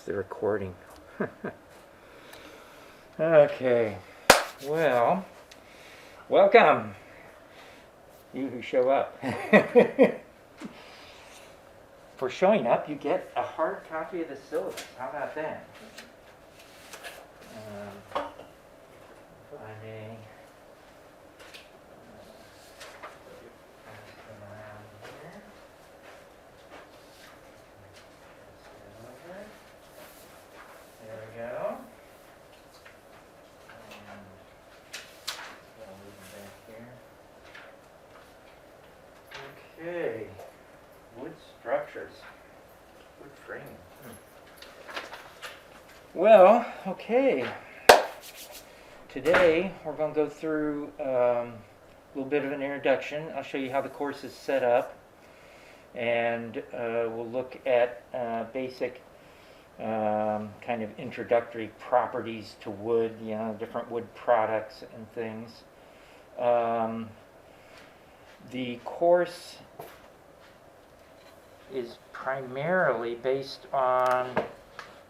the recording. Okay, well, welcome, you who show up. For showing up, you get a hard copy of the syllabus. How about that? If I may. Come around here. There we go. I'll move them back here. Okay. Wood structures. Wood framing. Well, okay. Today we're going to go through a little bit of an introduction. I'll show you how the course is set up, and we'll look at basic kind of introductory properties to wood, you know, different wood products and things. The course is primarily based on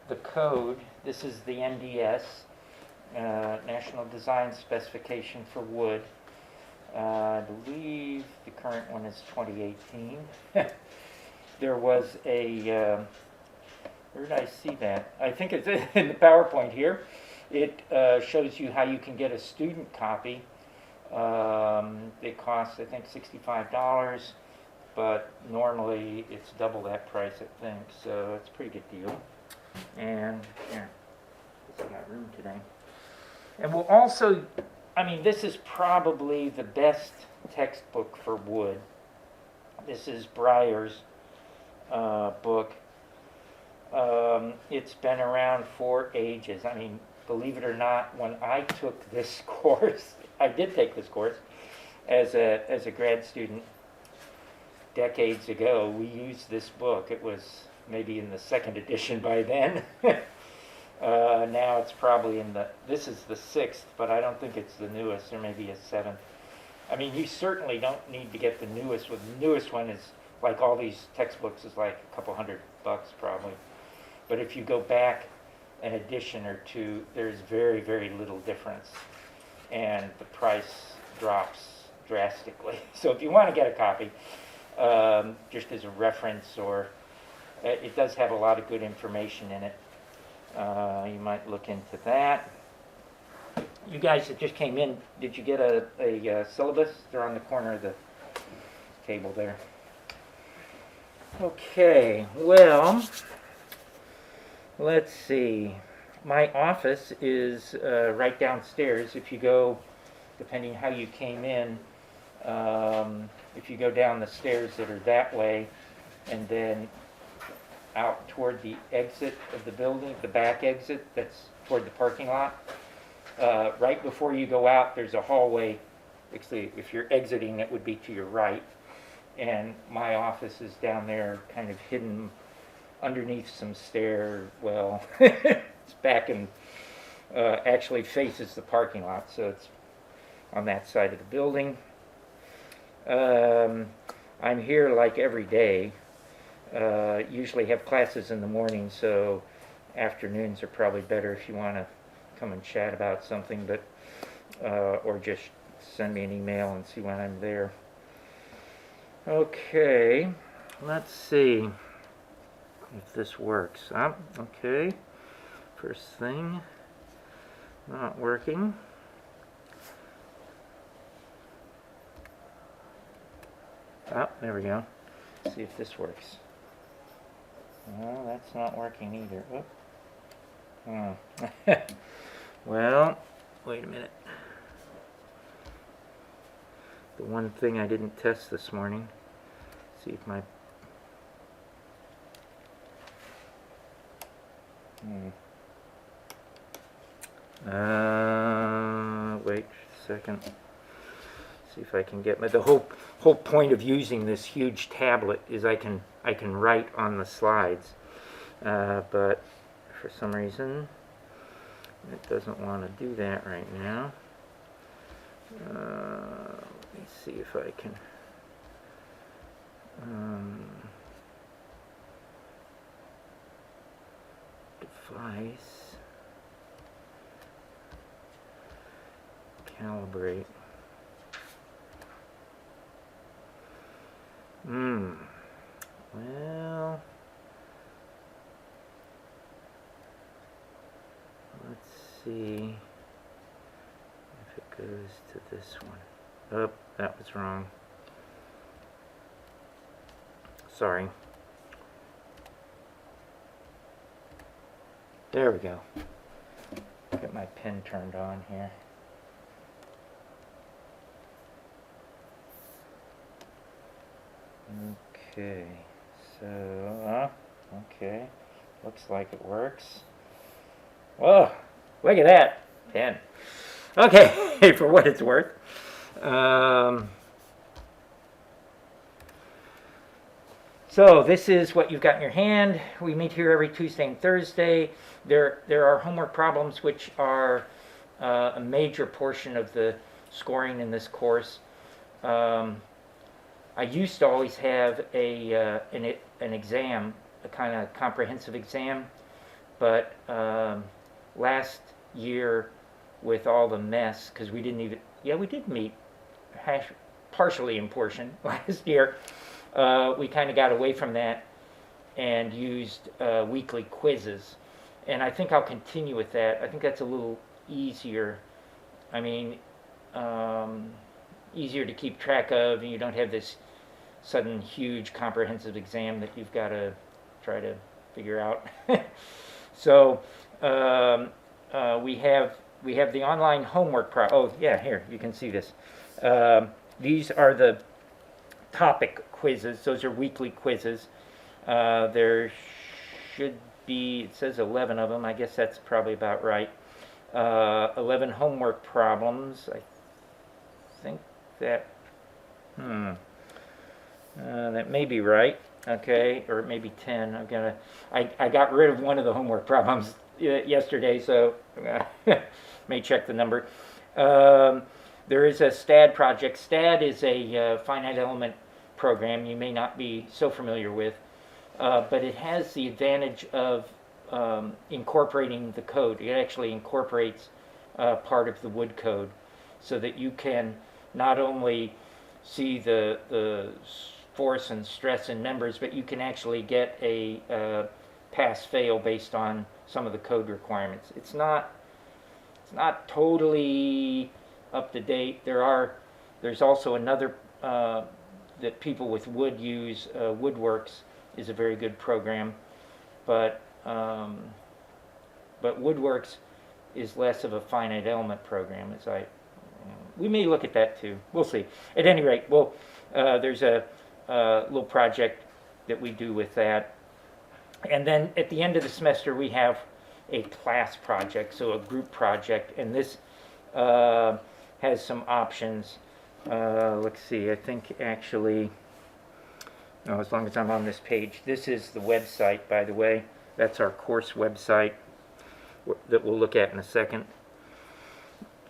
the code. This is the NDS, National Design Specification for Wood. I believe the current one is 2018. There was a, where did I see that? I think it's in the PowerPoint here. It shows you how you can get a student copy. It costs, I think, $65, but normally it's double that price, I think, so it's a pretty good deal. And here, I got room today. And we'll also, I mean, this is probably the best textbook for wood. This is Breyer's book. It's been around for ages. I mean, believe it or not, when I took this course, I did take this course as a grad student decades ago. We used this book. It was maybe in the second edition by then. Now it's probably in this is the 6th, but I don't think it's the newest. There may be a 7th. I mean, you certainly don't need to get the newest one. The newest one is, like all these textbooks, is like a couple $100 probably. But if you go back an edition or two, there's very, very little difference. And the price drops drastically. So if you want to get a copy, just as a reference, or it does have a lot of good information in it. You might look into that. You guys that just came in, did you get a syllabus? They're on the corner of the table there. Okay, well, let's see. My office is right downstairs. If you go, depending how you came in, if you go down the stairs that are that way, and then out toward the exit of the building, the back exit that's toward the parking lot, right before you go out, there's a hallway. Actually, if you're exiting, it would be to your right. And my office is down there, kind of hidden underneath some well, it's back and actually faces the parking lot, so it's on that side of the building. I'm here like every day. Usually have classes in the morning, so afternoons are probably better if you want to come and chat about something, but or just send me an email and see when I'm there. Okay, let's see if this works. Okay, first thing, not working. There we go. See if this works. No, that's not working either. Oh. Well, wait a minute. The one thing I didn't test this morning. See if my... Wait a second. See if I can get the whole point of using this huge tablet is I can write on the slides, but for some reason it doesn't want to do that right now. Let me see if I can. Suffice. Calibrate. Well, let's see if it goes to this one. Oh, that was wrong. Sorry. There we go. Get my pen turned on here. Okay, so, okay, looks like it works. Whoa, look at that, 10. Okay, for what it's worth. So this is what you've got in your hand. We meet here every Tuesday and Thursday. There are homework problems which are a major portion of the scoring in this course. I used to always have an exam, a kind of comprehensive exam, but last year with all the mess, because we didn't even, we did meet partially in portion last year. We kind of got away from that and used weekly quizzes. And I think I'll continue with that. I think that's a little easier. I mean, easier to keep track of, and you don't have this sudden huge comprehensive exam that you've got to try to figure out. So we have the online homework here, you can see this. These are the topic quizzes. Those are weekly quizzes. There should be, it says 11 of them. I guess that's probably about right. 11 homework problems. I think that, that may be right. Okay, or maybe 10. I got rid of one of the homework problems yesterday, so may check the number. There is a STAD project. STAD is a finite element program you may not be so familiar with, but it has the advantage of incorporating the code. It actually incorporates part of the wood code so that you can not only see the force and stress in members, but you can actually get a pass-fail based on some of the code requirements. It's not totally up to date. There's also another that people with wood use. WoodWorks is a very good program, but WoodWorks is less of a finite element program. We may look at that too. We'll see. At any rate, there's a little project that we do with that, and then at the end of the semester we have a class project, so a group project, and this has some options. Let's see, I think actually, as long as I'm on this page, this is the website, by the way. That's our course website that we'll look at in a second.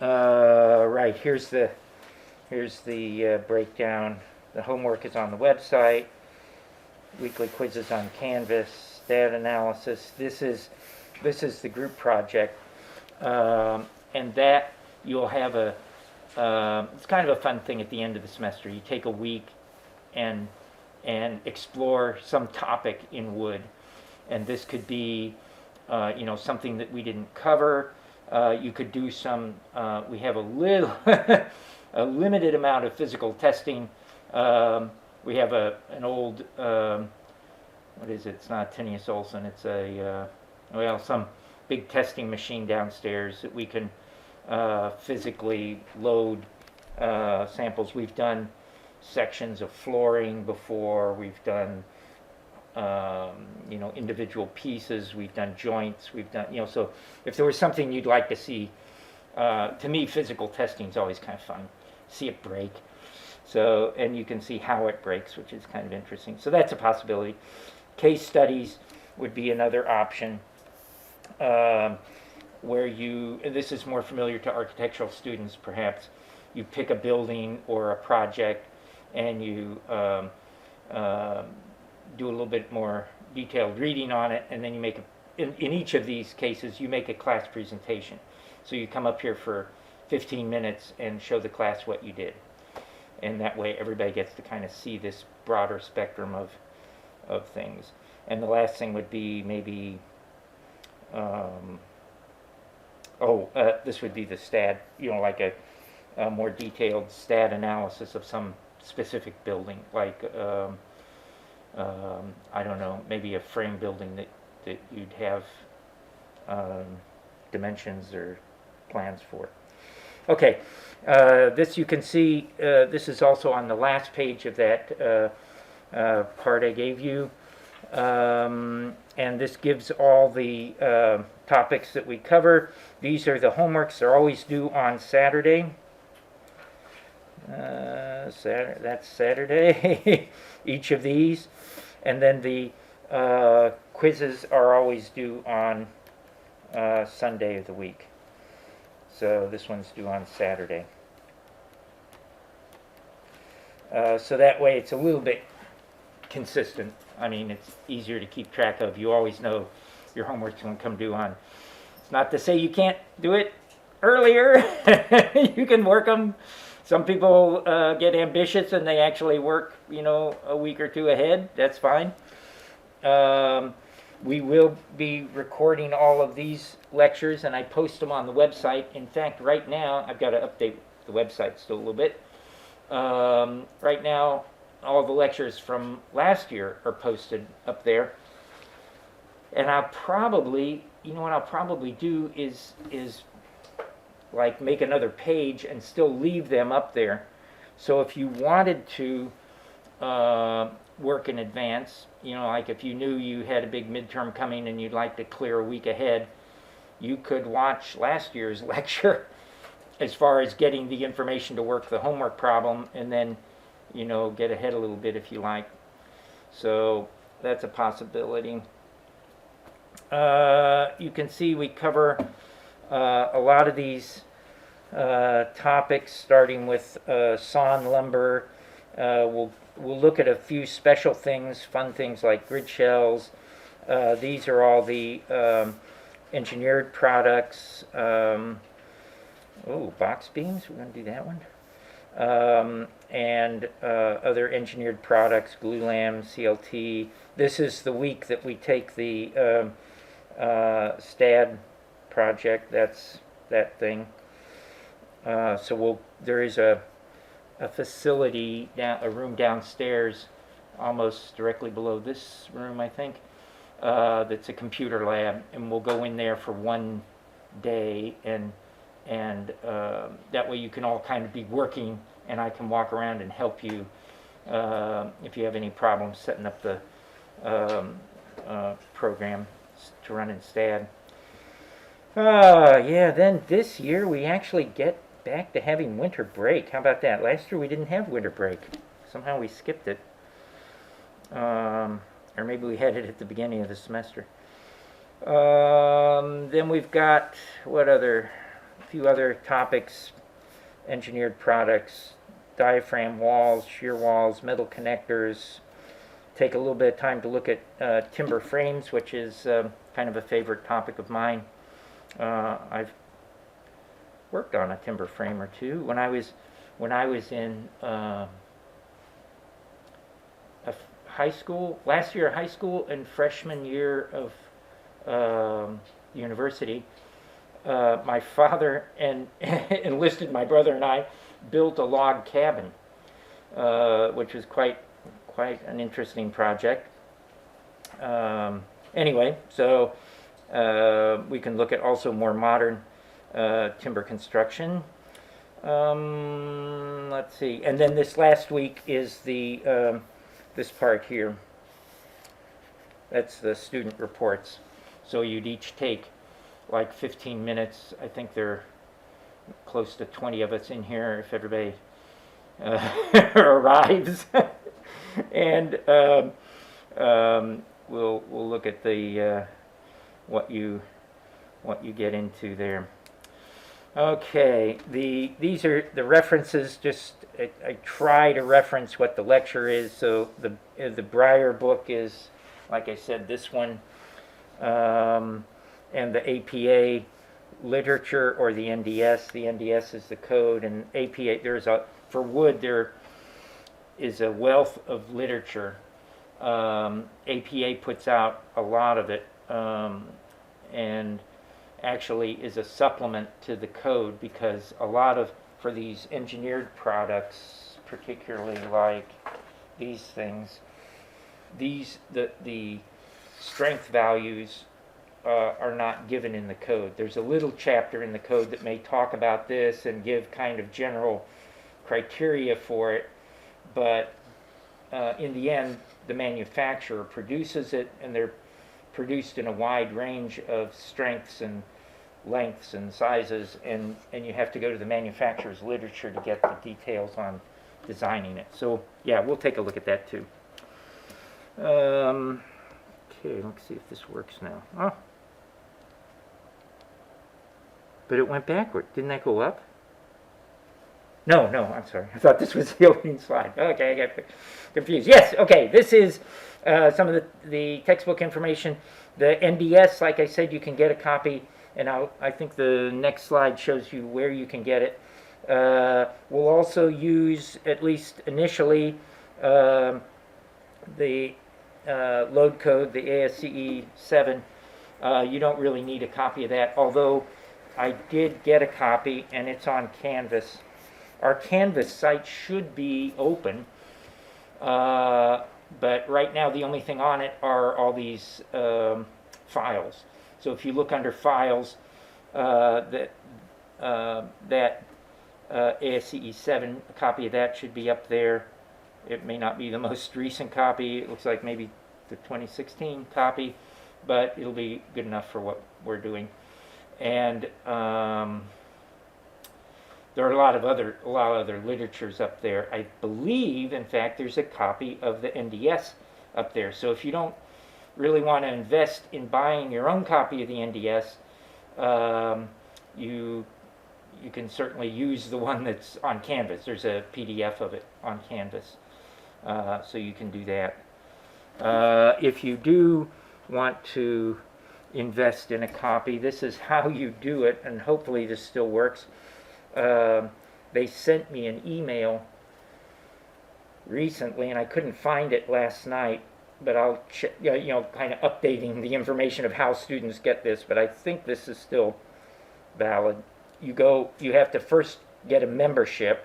Right, here's the breakdown. The homework is on the website. Weekly quizzes on Canvas. Stat analysis. This is the group project, and that you'll have it's kind of a fun thing at the end of the semester. You take a week and explore some topic in wood, and this could be something that we didn't cover. You could do some. We have a limited amount of physical testing. We have an old what is it? It's not Tenius Olson. It's some big testing machine downstairs that we can physically load samples. We've done sections of flooring before. We've done individual pieces. We've done joints. We've done so if there was something you'd like to see, to me physical testing is always kind of fun. See it break. So, and you can see how it breaks, which is kind of interesting. So that's a possibility. Case studies would be another option, where this is more familiar to architectural students perhaps. You pick a building or a project and you do a little bit more detailed reading on it, and then you make in each of these cases, you make a class presentation. So you come up here for 15 minutes and show the class what you did. And that way everybody gets to kind of see this broader spectrum of things. And the last thing would be maybe, this would be the stat, like a more detailed stat analysis of some specific building, like, I don't know, maybe a frame building that you'd have dimensions or plans for. Okay, this you can see, this is also on the last page of that part I gave you. And this gives all the topics that we cover. These are the homeworks. They're always due on Saturday. That's Saturday, each of these. And then the quizzes are always due on Sunday of the week. So this one's due on Saturday. So that way it's a little bit consistent. I mean, it's easier to keep track of. You always know your homework's going to come due on. It's not to say you can't do it earlier. You can work them. Some people get ambitious and they actually work, a week or two ahead. That's fine. We will be recording all of these lectures, and I post them on the website. In fact, right now, I've got to update the website still a little bit. Right now, all the lectures from last year are posted up there. And I'll probably, what I'll probably do is like make another page and still leave them up there. So if you wanted to work in advance, like if you knew you had a big midterm coming and you'd like to clear a week ahead, you could watch last year's lecture as far as getting the information to work the homework problem, and then get ahead a little bit if you like. So that's a possibility. You can see we cover a lot of these topics, starting with sawn lumber. We'll look at a few special things, fun things like grid shells. These are all the engineered products. Box beams, we're going to do that one. And other engineered products, glulam, CLT. This is the week that we take the STAD project. That's that thing. So there is a facility, a room downstairs, almost directly below this room, I think, that's a computer lab, and we'll go in there for one day, and that way you can all kind of be working, and I can walk around and help you if you have any problems setting up the program to run in STAD. Then this year we actually get back to having winter break. How about that? Last year we didn't have winter break. Somehow we skipped it. Or maybe we had it at the beginning of the semester. Then we've got, a few other topics: engineered products, diaphragm walls, shear walls, metal connectors. Take a little bit of time to look at timber frames, which is kind of a favorite topic of mine. I've worked on a timber frame or two when I was in high school, last year of high school and freshman year of university. My father enlisted my brother and I built a log cabin, which was quite an interesting project. Anyway, so we can look at also more modern timber construction. Let's see, and then this last week is the this part here. That's the student reports. So you'd each take like 15 minutes. I think there are close to 20 of us in here if everybody arrives. And we'll look at the what you get into there. Okay, these are the references. Just I try to reference what the lecture is. So the Breyer book is, like I said, this one. and the APA literature, or the NDS. The NDS is the code, and APA, for wood, there is a wealth of literature. APA puts out a lot of it, and actually is a supplement to the code, because a lot of, for these engineered products, particularly like these things, the strength values are not given in the code. There's a little chapter in the code that may talk about this and give kind of general criteria for it, but in the end, the manufacturer produces it, and they're produced in a wide range of strengths and lengths and sizes, and you have to go to the manufacturer's literature to get the details on designing it. So yeah, we'll take a look at that too. Okay, let's see if this works now. Oh, but it went backward. Didn't that go up? No, I'm sorry. I thought this was the opening slide. Okay, I got confused. Yes, okay, this is some of the textbook information. The NDS, like I said, you can get a copy, and I think the next slide shows you where you can get it. We'll also use, at least initially, the load code, the ASCE 7. You don't really need a copy of that, although I did get a copy, and it's on Canvas. Our Canvas site should be open, but right now the only thing on it are all these files. So if you look under files, that ASCE 7, a copy of that should be up there. It may not be the most recent copy. It looks like maybe the 2016 copy, but it'll be good enough for what we're doing. And there are a lot of other literatures up there. I believe, in fact, there's a copy of the NDS up there. So if you don't really want to invest in buying your own copy of the NDS, you can certainly use the one that's on Canvas. There's a PDF of it on Canvas, so you can do that. If you do want to invest in a copy, this is how you do it, and hopefully this still works. They sent me an email recently, and I couldn't find it last night, but I'll check, kind of updating the information of how students get this, but I think this is still valid. You have to first get a membership,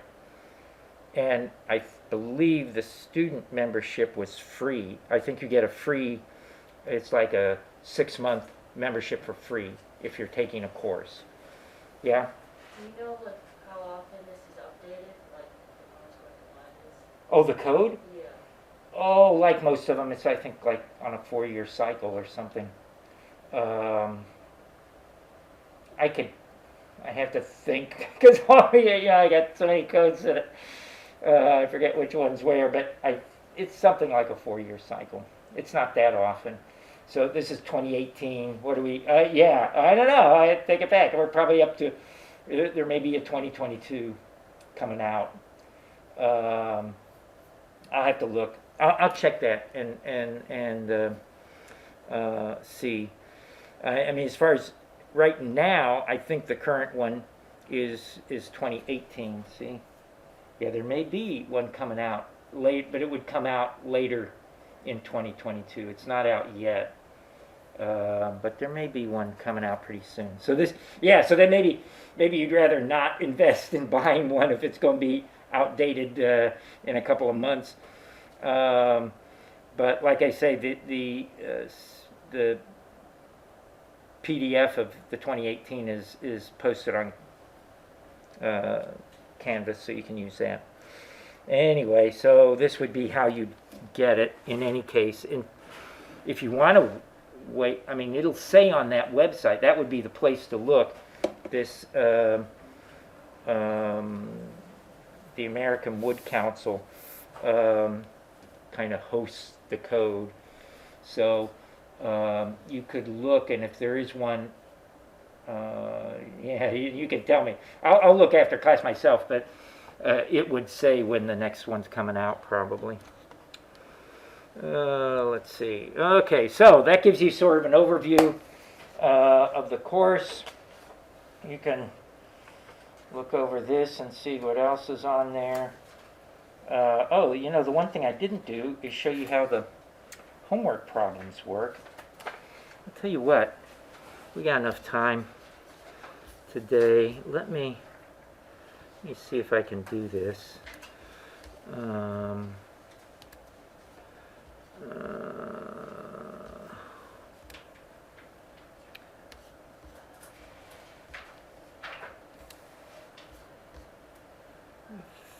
and I believe the student membership was free. I think you get a free, it's like a 6-month membership for free if you're taking a course. Yeah? Do you know how often this is updated? Like, oh, the code? Yeah. Oh, like most of them, it's, I think, like on a 4-year cycle or something. I have to think, because I got so many codes that I forget which one's where, but it's something like a 4-year cycle. It's not that often. So this is 2018. What do we? Yeah, I don't know. I take it back. We're probably up to. There may be a 2022 coming out. I'll have to look. I'll check that and see. I mean, as far as right now, I think the current one is 2018. See, yeah, there may be one coming out late, but it would come out later in 2022. It's not out yet. But there may be one coming out pretty soon. So then maybe you'd rather not invest in buying one if it's going to be outdated in a couple of months. But like I say, the PDF of the 2018 is posted on Canvas, so you can use that. Anyway, so this would be how you get it in any case. And if you want to wait, I mean, it'll say on that website, that would be the place to look. This, the American Wood Council kind of hosts the code. So you could look, and if there is one, yeah, you can tell me. I'll look after class myself, but it would say when the next one's coming out, probably. Let's see. Okay, so that gives you sort of an overview of the course. You can look over this and see what else is on there. Oh, you know, the one thing I didn't do is show you how the homework problems work. I'll tell you what, we got enough time today. Let me see if I can do this. I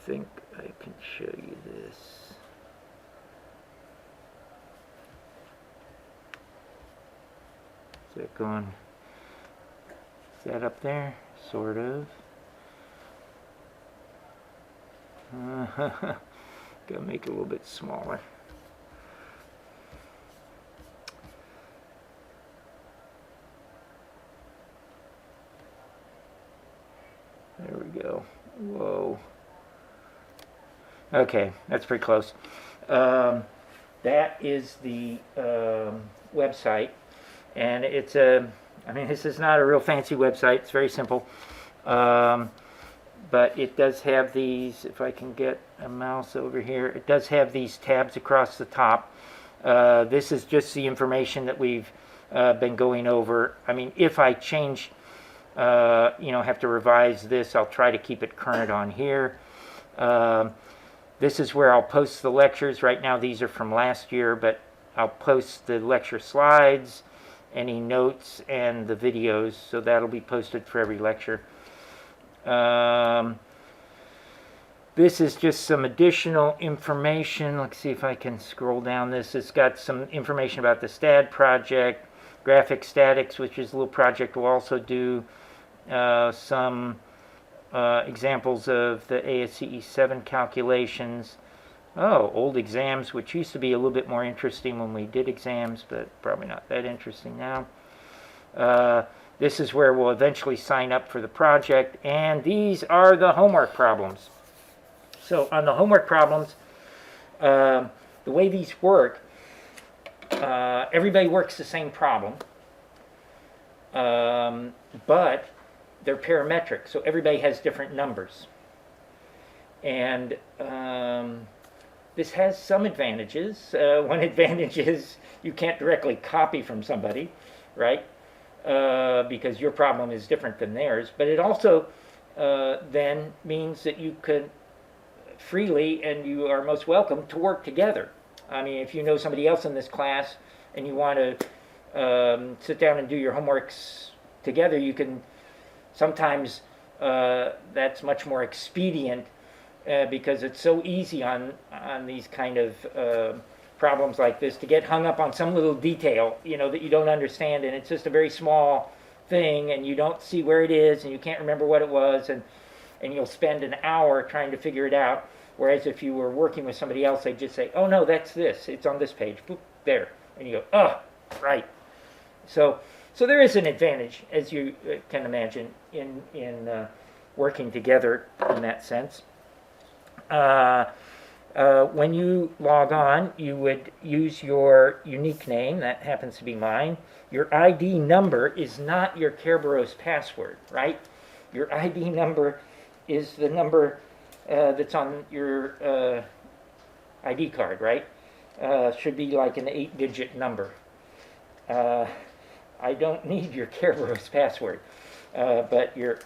think I can show you this. Is that going? Is that up there? Sort of. Gotta make it a little bit smaller. There we go. Whoa. Okay, that's pretty close. That is the website, and it's a. I mean, this is not a real fancy website. It's very simple, but it does have these. If I can get a mouse over here, it does have these tabs across the top. This is just the information that we've been going over. I mean, if I change, have to revise this, I'll try to keep it current on here. This is where I'll post the lectures. Right now these are from last year, but I'll post the lecture slides, any notes, and the videos, so that'll be posted for every lecture. This is just some additional information. Let's see if I can scroll down this. It's got some information about the STAD project, graphic statics, which is a little project we'll also do, some examples of the ASCE 7 calculations. Oh, old exams, which used to be a little bit more interesting when we did exams, but probably not that interesting now. This is where we'll eventually sign up for the project, and these are the homework problems. So on the homework problems, the way these work, everybody works the same problem, but they're parametric, so everybody has different numbers. And this has some advantages. One advantage is you can't directly copy from somebody, right? Because your problem is different than theirs. But it also then means that you could freely, and you are most welcome, to work together. I mean, if you know somebody else in this class and you want to sit down and do your homeworks together, you can. Sometimes that's much more expedient because it's so easy on these kind of problems like this to get hung up on some little detail, that you don't understand, and it's just a very small thing, and you don't see where it is, and you can't remember what it was, and you'll spend an hour trying to figure it out. Whereas if you were working with somebody else, they'd just say, "Oh no, that's this. It's on this page. Boop, there," and you go, "Oh, right." So there is an advantage, as you can imagine, in working together in that sense. When you log on, you would use your unique name. That happens to be mine. Your ID number is not your Kerberos password, right? Your ID number is the number that's on your ID card, right? Should be like an 8-digit number. I don't need your Kerberos password, but your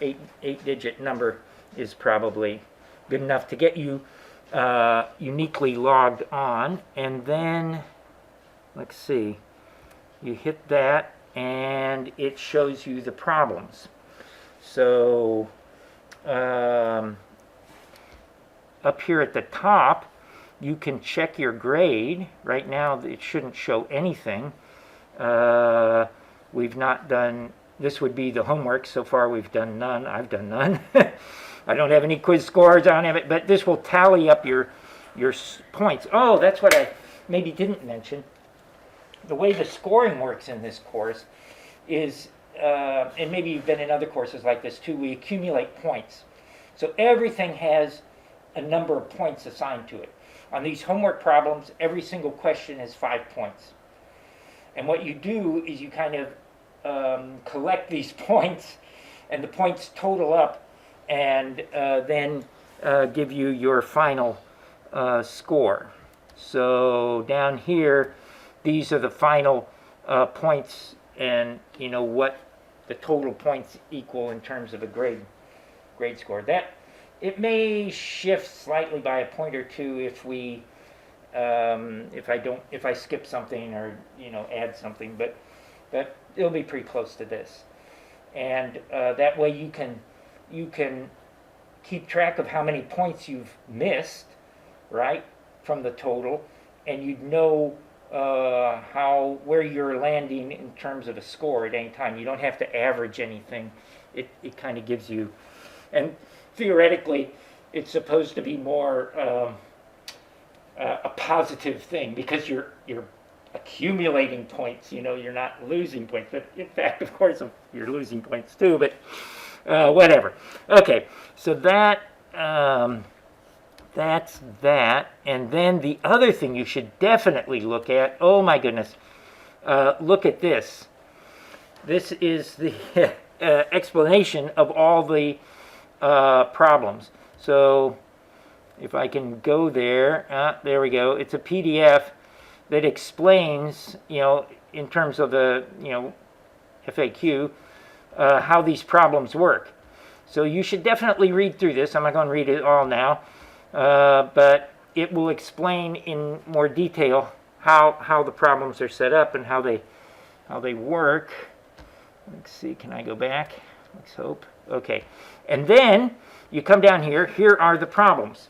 8-digit number is probably good enough to get you uniquely logged on. And then, let's see, you hit that and it shows you the problems. So up here at the top, you can check your grade. Right now it shouldn't show anything. We've not done, this would be the homework. So far we've done none. I've done none. I don't have any quiz scores on it, but this will tally up your points. Oh, that's what I maybe didn't mention. The way the scoring works in this course is, and maybe you've been in other courses like this too, we accumulate points. So everything has a number of points assigned to it. On these homework problems, every single question is 5 points. And what you do is you kind of collect these points, and the points total up, and then give you your final score. So down here, these are the final points, and you know what the total points equal in terms of a grade score. That it may shift slightly by a point or two if we if I skip something or add something, but it'll be pretty close to this, and that way you can keep track of how many points you've missed, right, from the total, and you'd know where you're landing in terms of a score at any time. You don't have to average anything. It kind of gives you, and theoretically, it's supposed to be more a positive thing because you're accumulating points. You're not losing points, but in fact, of course, you're losing points too. But whatever. Okay, so that's that. And then the other thing you should definitely look at. Oh my goodness, look at this. This is the explanation of all the problems. So if I can go there, there we go. It's a PDF that explains, in terms of the, FAQ, how these problems work. So you should definitely read through this. I'm not going to read it all now, but it will explain in more detail how the problems are set up and how they work. Let's see, can I go back? Let's hope. Okay, and then you come down here. Here are the problems.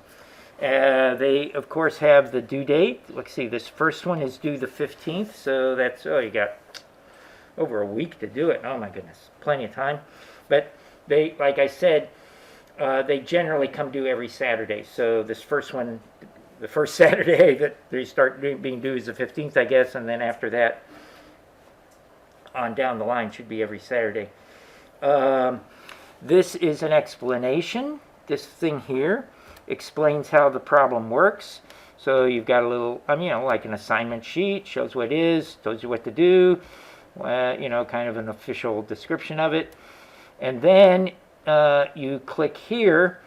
They, of course, have the due date. Let's see, this first one is due the 15th, so that's, you got over a week to do it. Oh my goodness, plenty of time. But they, like I said, they generally come due every Saturday. So this first one, the first Saturday that they start being due is the 15th, I guess, and then after that, on down the line, should be every Saturday. This is an explanation. This thing here explains how the problem works. So you've got a little, like an assignment sheet, shows what it is, tells you what to do, kind of an official description of it. And then you click here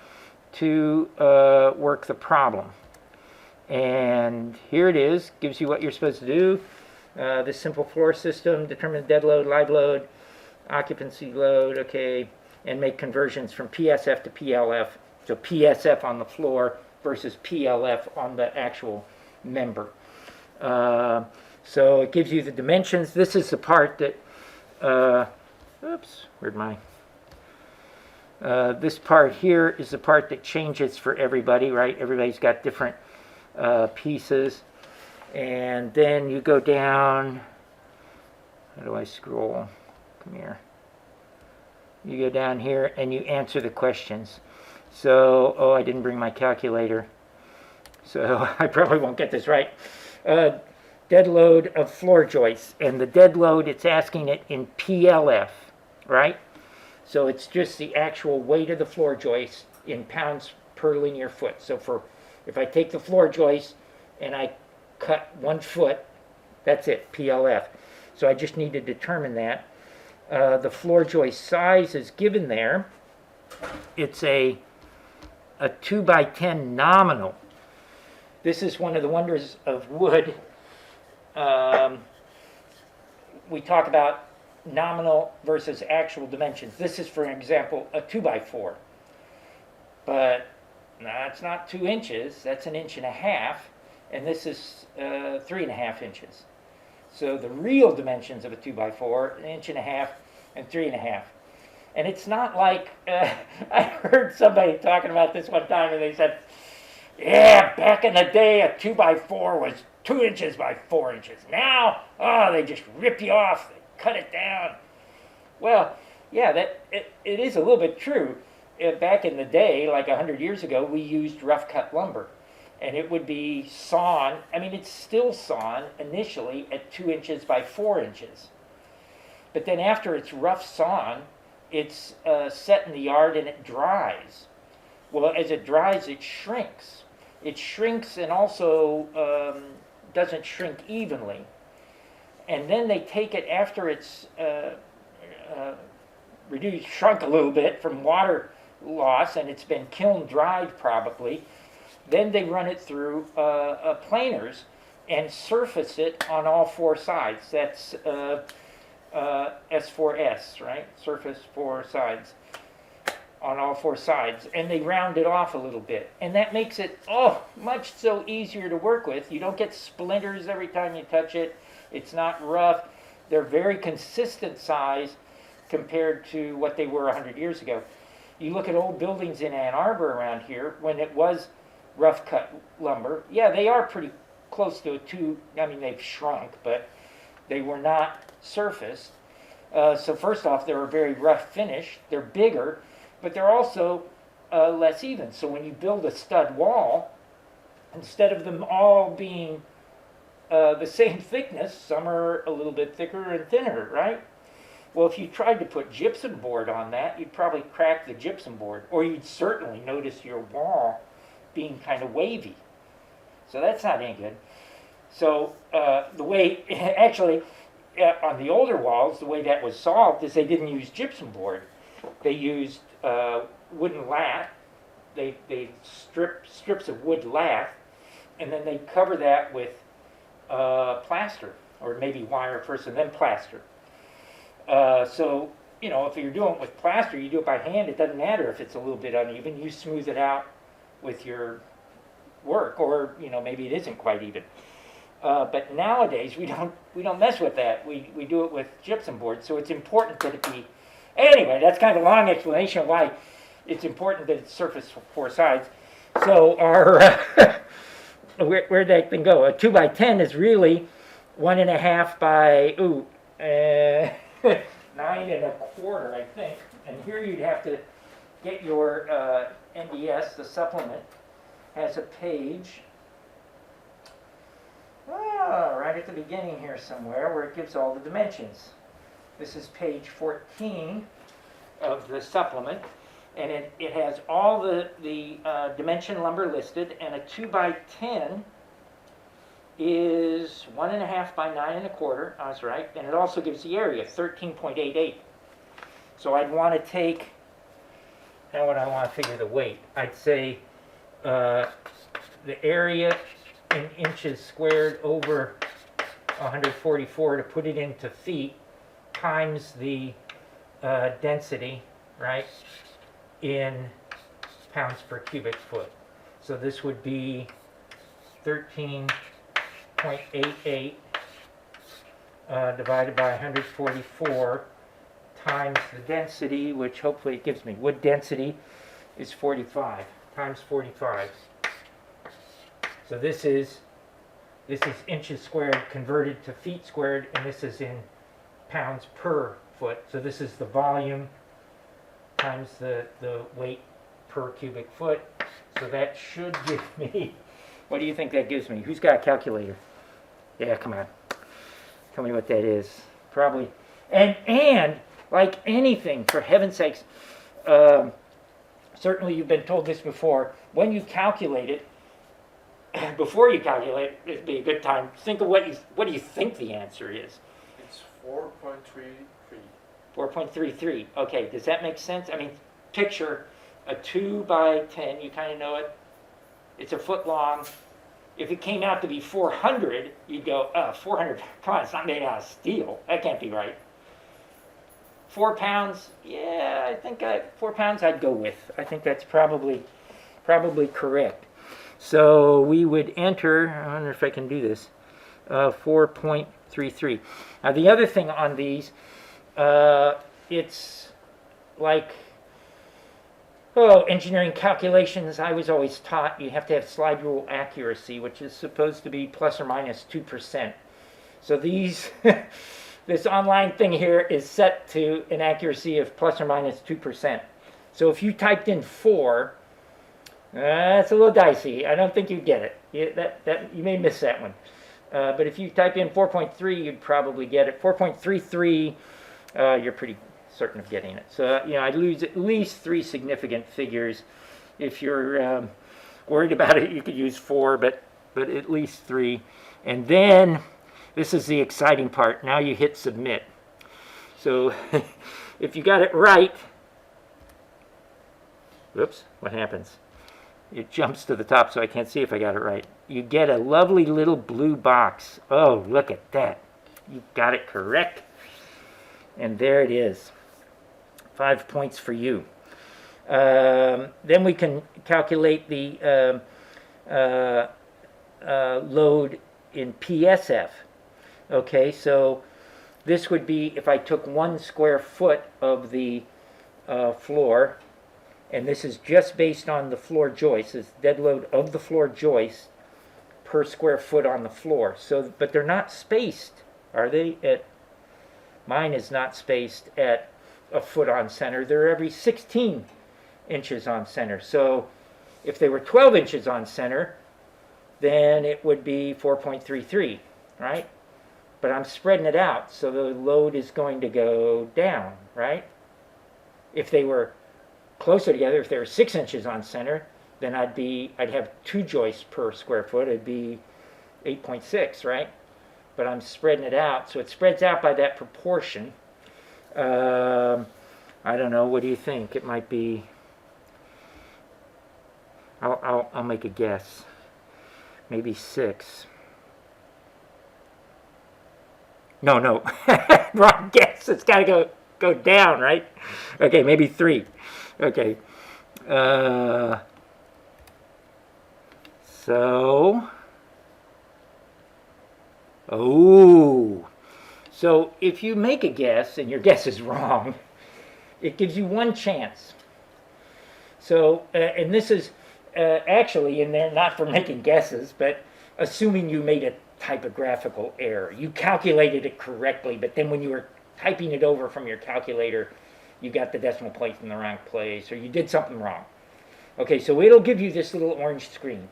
to work the problem. And here it is, gives you what you're supposed to do. This simple floor system, determine the dead load, live load, occupancy load, okay, and make conversions from PSF to PLF. So PSF on the floor versus PLF on the actual member. So it gives you the dimensions. This is the part that, this part here is the part that changes for everybody, right? Everybody's got different pieces. And then you go down, how do I scroll? Come here. You go down here and you answer the questions. So, I didn't bring my calculator, so I probably won't get this right. Dead load of floor joists, and the dead load, it's asking it in PLF, right? So it's just the actual weight of the floor joist in pounds per linear foot. So if I take the floor joist and I cut 1 foot, that's it, PLF. So I just need to determine that. The floor joist size is given there. It's a 2 by 10 nominal. This is one of the wonders of wood. We talk about nominal versus actual dimensions. This is, for example, a 2 by 4. But that's not 2 inches. That's 1.5 inches. And this is 3.5 inches. So the real dimensions of a 2 by 4, 1.5 inches and 3.5. And it's not like, I heard somebody talking about this one time and they said, yeah, back in the day a 2 by 4 was 2 inches by 4 inches. Now, they just rip you off, they cut it down. Well, yeah, it is a little bit true. Back in the day, like 100 years ago, we used rough cut lumber. And it would be sawn, it's still sawn initially at 2 inches by 4 inches. But then after it's rough sawn, it's set in the yard and it dries. Well, as it dries, it shrinks. it shrinks and also doesn't shrink evenly. And then they take it after it's shrunk a little bit from water loss and it's been kiln dried probably. Then they run it through planers and surface it on all four sides. That's S4S, right? Surface four sides on all four sides. And they round it off a little bit. And that makes it, much so easier to work with. You don't get splinters every time you touch it. It's not rough. They're very consistent size compared to what they were 100 years ago. You look at old buildings in Ann Arbor around here, when it was rough cut lumber, yeah, they are pretty close to they've shrunk, but they were not surfaced. So first off, they're a very rough finish. They're bigger, but they're also less even. So when you build a stud wall, instead of them all being the same thickness, some are a little bit thicker and thinner, right? Well, if you tried to put gypsum board on that, you'd probably crack the gypsum board, or you'd certainly notice your wall being kind of wavy. So that's not any good. So the way, actually, on the older walls, the way that was solved is they didn't use gypsum board. They used wooden lath. They strips of wood lath, and then they cover that with plaster, or maybe wire first and then plaster. So, if you're doing it with plaster, you do it by hand, it doesn't matter if it's a little bit uneven. You smooth it out with your work, or, maybe it isn't quite even. But nowadays, we don't mess with that. We do it with gypsum board, so it's important that it be... Anyway, that's kind of a long explanation of why it's important that it's surface four sides. So our... where'd that thing go? A 2x10 is really 1.5 by 9 1/4, I think. And here you'd have to get your NDS, the supplement, has a page right at the beginning here somewhere where it gives all the dimensions. This is page 14 of the supplement, and it has all the dimension lumber listed, and a 2x10 is 1.5 by 9 1/4. I was right, and it also gives the area 13.88. So I'd want to take, how would I want to figure the weight? I'd say the area in inches squared over 144 to put it into feet times the density, right, in pounds per cubic foot. So this would be 13.88 divided by 144 times the density, which hopefully it gives me. Wood density is 45 times 45. So this is inches squared converted to feet squared, and this is in pounds per foot. So this is the volume times the weight per cubic foot. So that should give me, what do you think that gives me? Who's got a calculator? Yeah, come on. Tell me what that is. Probably. And like anything, for heaven's sakes, certainly you've been told this before, when you calculate it, before you calculate it, it'd be a good time. Think of what do you think the answer is? It's 4.33. 4.33. Okay, does that make sense? I mean, picture a 2x10, you kind of know it. It's a foot long. If it came out to be 400, you'd go, 400, come on, it's not made out of steel. That can't be right. 4 pounds, yeah, I think 4 pounds I'd go with. I think that's probably correct. So we would enter, I wonder if I can do this, 4.33. Now the other thing on these, it's like, engineering calculations. I was always taught you have to have slide rule accuracy, which is supposed to be plus or minus 2%. So these, this online thing here is set to an accuracy of plus or minus 2%. So if you typed in 4, that's a little dicey. I don't think you'd get it. You may miss that one. But if you type in 4.3, you'd probably get it. 4.33, you're pretty certain of getting it. So, I'd lose at least 3 significant figures if you're worried about it, you could use 4, but at least 3. And then, this is the exciting part. Now you hit submit. So if you got it right, whoops, what happens? It jumps to the top so I can't see if I got it right. You get a lovely little blue box. Oh, look at that. You got it correct. And there it is. 5 points for you. Then we can calculate the load in PSF. Okay, so this would be if I took 1 square foot of the floor, and this is just based on the floor joist. It's dead load of the floor joist per square foot on the floor. So, but they're not spaced, are they? Mine is not spaced at a foot on center. They're every 16 inches on center. So if they were 12 inches on center, then it would be 4.33, right? But I'm spreading it out, so the load is going to go down, right? If they were closer together, if they were 6 inches on center, then I'd have 2 joists per square foot. It'd be 8.6, right? But I'm spreading it out, so it spreads out by that proportion. I don't know. What do you think? It might be. I'll make a guess. Maybe 6. No, wrong guess. It's got to go down, right? Okay, maybe 3. Okay. So if you make a guess and your guess is wrong, it gives you 1 chance. So, and this is actually in there not for making guesses, but assuming you made a typographical error. You calculated it correctly, but then when you were typing it over from your calculator, you got the decimal place in the wrong place, or you did something wrong. Okay, so it'll give you this little orange screen.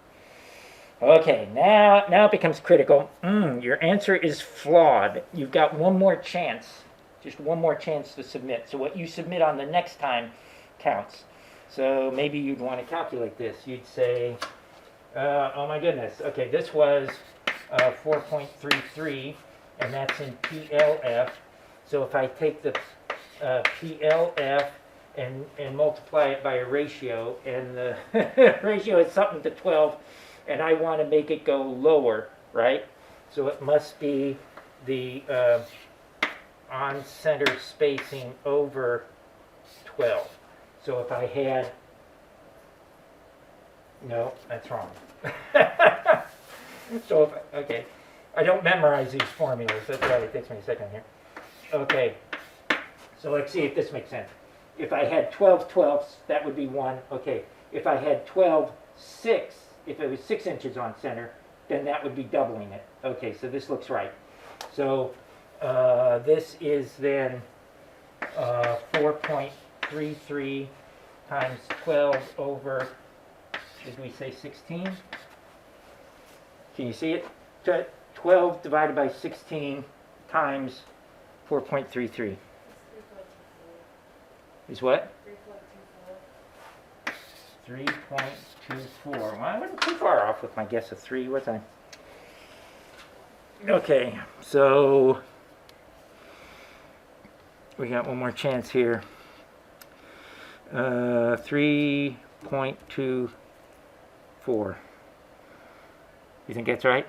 Okay, now it becomes critical. Your answer is flawed. You've got 1 more chance, just 1 more chance to submit. So what you submit on the next time counts. So maybe you'd want to calculate this. You'd say, oh my goodness, okay, this was 4.33, and that's in PLF. So if I take the PLF and multiply it by a ratio, and the ratio is something to 12, and I want to make it go lower, right? So it must be the on-center spacing over 12. So if I had, no, that's wrong. So if, okay, I don't memorize these formulas. That's why it takes me a second here. Okay, so let's see if this makes sense. If I had 12 twelfths, that would be 1. Okay, if I had 12 6, if it was 6 inches on center, then that would be doubling it. Okay, so this looks right. So this is then 4.33 times 12 over, did we say 16? Can you see it? 12 divided by 16 times 4.33 is what? 3.24. Well, I wasn't too far off with my guess of 3, was I? Okay, so we got 1 more chance here. 3.24. You think that's right?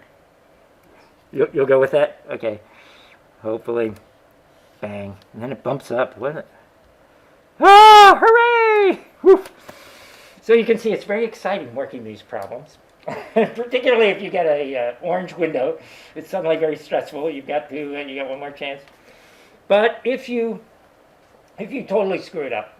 You'll go with that? Okay. Hopefully. Bang. And then it bumps up. What? Oh, hooray! Woo. So you can see it's very exciting working these problems. Particularly if you get a orange window. It's suddenly very stressful. You got 1 more chance. But if you totally screw it up,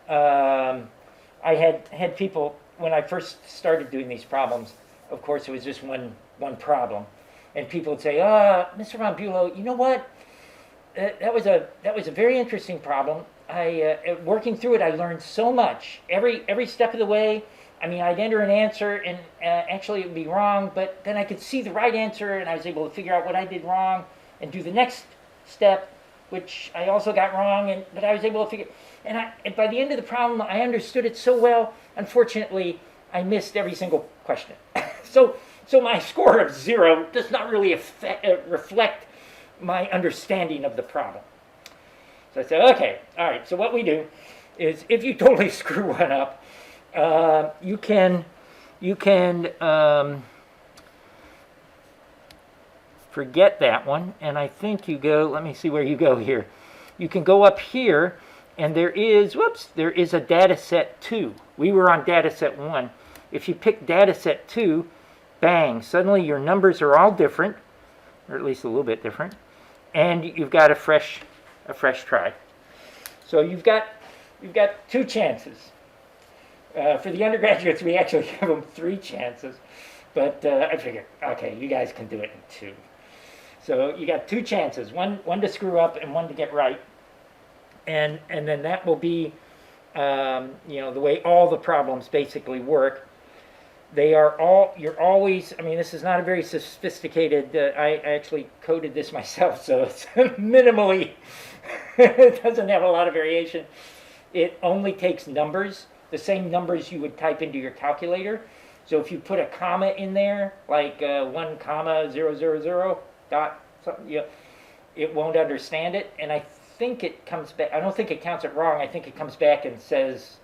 I had people, when I first started doing these problems, of course it was just one problem, and people would say, Mr. Von Bulow, you know what? That was a very interesting problem. Working through it, I learned so much. Every step of the way, I mean, I'd enter an answer, and actually it would be wrong, but then I could see the right answer, and I was able to figure out what I did wrong, and do the next step, which I also got wrong, but I was able to figure. And by the end of the problem, I understood it so well. Unfortunately, I missed every single question. So my score of 0 does not really reflect my understanding of the problem. So I said, okay, all right, so what we do is if you totally screw one up, you can forget that one, and I think you go, let me see where you go here. You can go up here, and there is a data set 2. We were on data set 1. If you pick data set 2, bang, suddenly your numbers are all different, or at least a little bit different, and you've got a fresh try. So you've got 2 chances. For the undergraduates, we actually give them 3 chances, but I figured, okay, you guys can do it in 2. So you got 2 chances, one to screw up and one to get right, and then that will be the way all the problems basically work. You're always, I mean, this is not a very sophisticated, I actually coded this myself, so it's minimally, it doesn't have a lot of variation. It only takes numbers, the same numbers you would type into your calculator. So if you put a comma in there, like 1 comma 000 dot something, it won't understand it. And I think it comes back, I don't think it counts it wrong, I think it comes back and says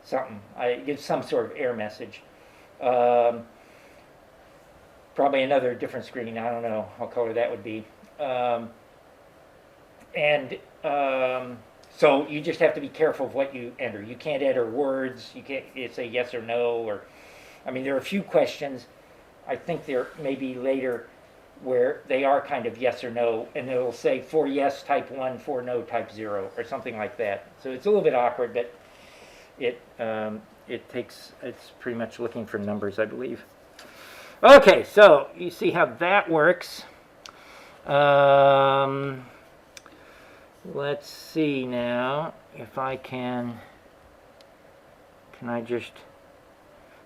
something. It gives some sort of error message. Probably another different screen, I don't know what color that would be. So you just have to be careful of what you enter. You can't enter words, you can't say yes or no, or, I mean, there are a few questions, I think there may be later, where they are kind of yes or no, and it'll say for yes type 1, for no type 0, or something like that. So it's a little bit awkward, but it's pretty much looking for numbers, I believe. Okay, so you see how that works. Let's see now if I can I just,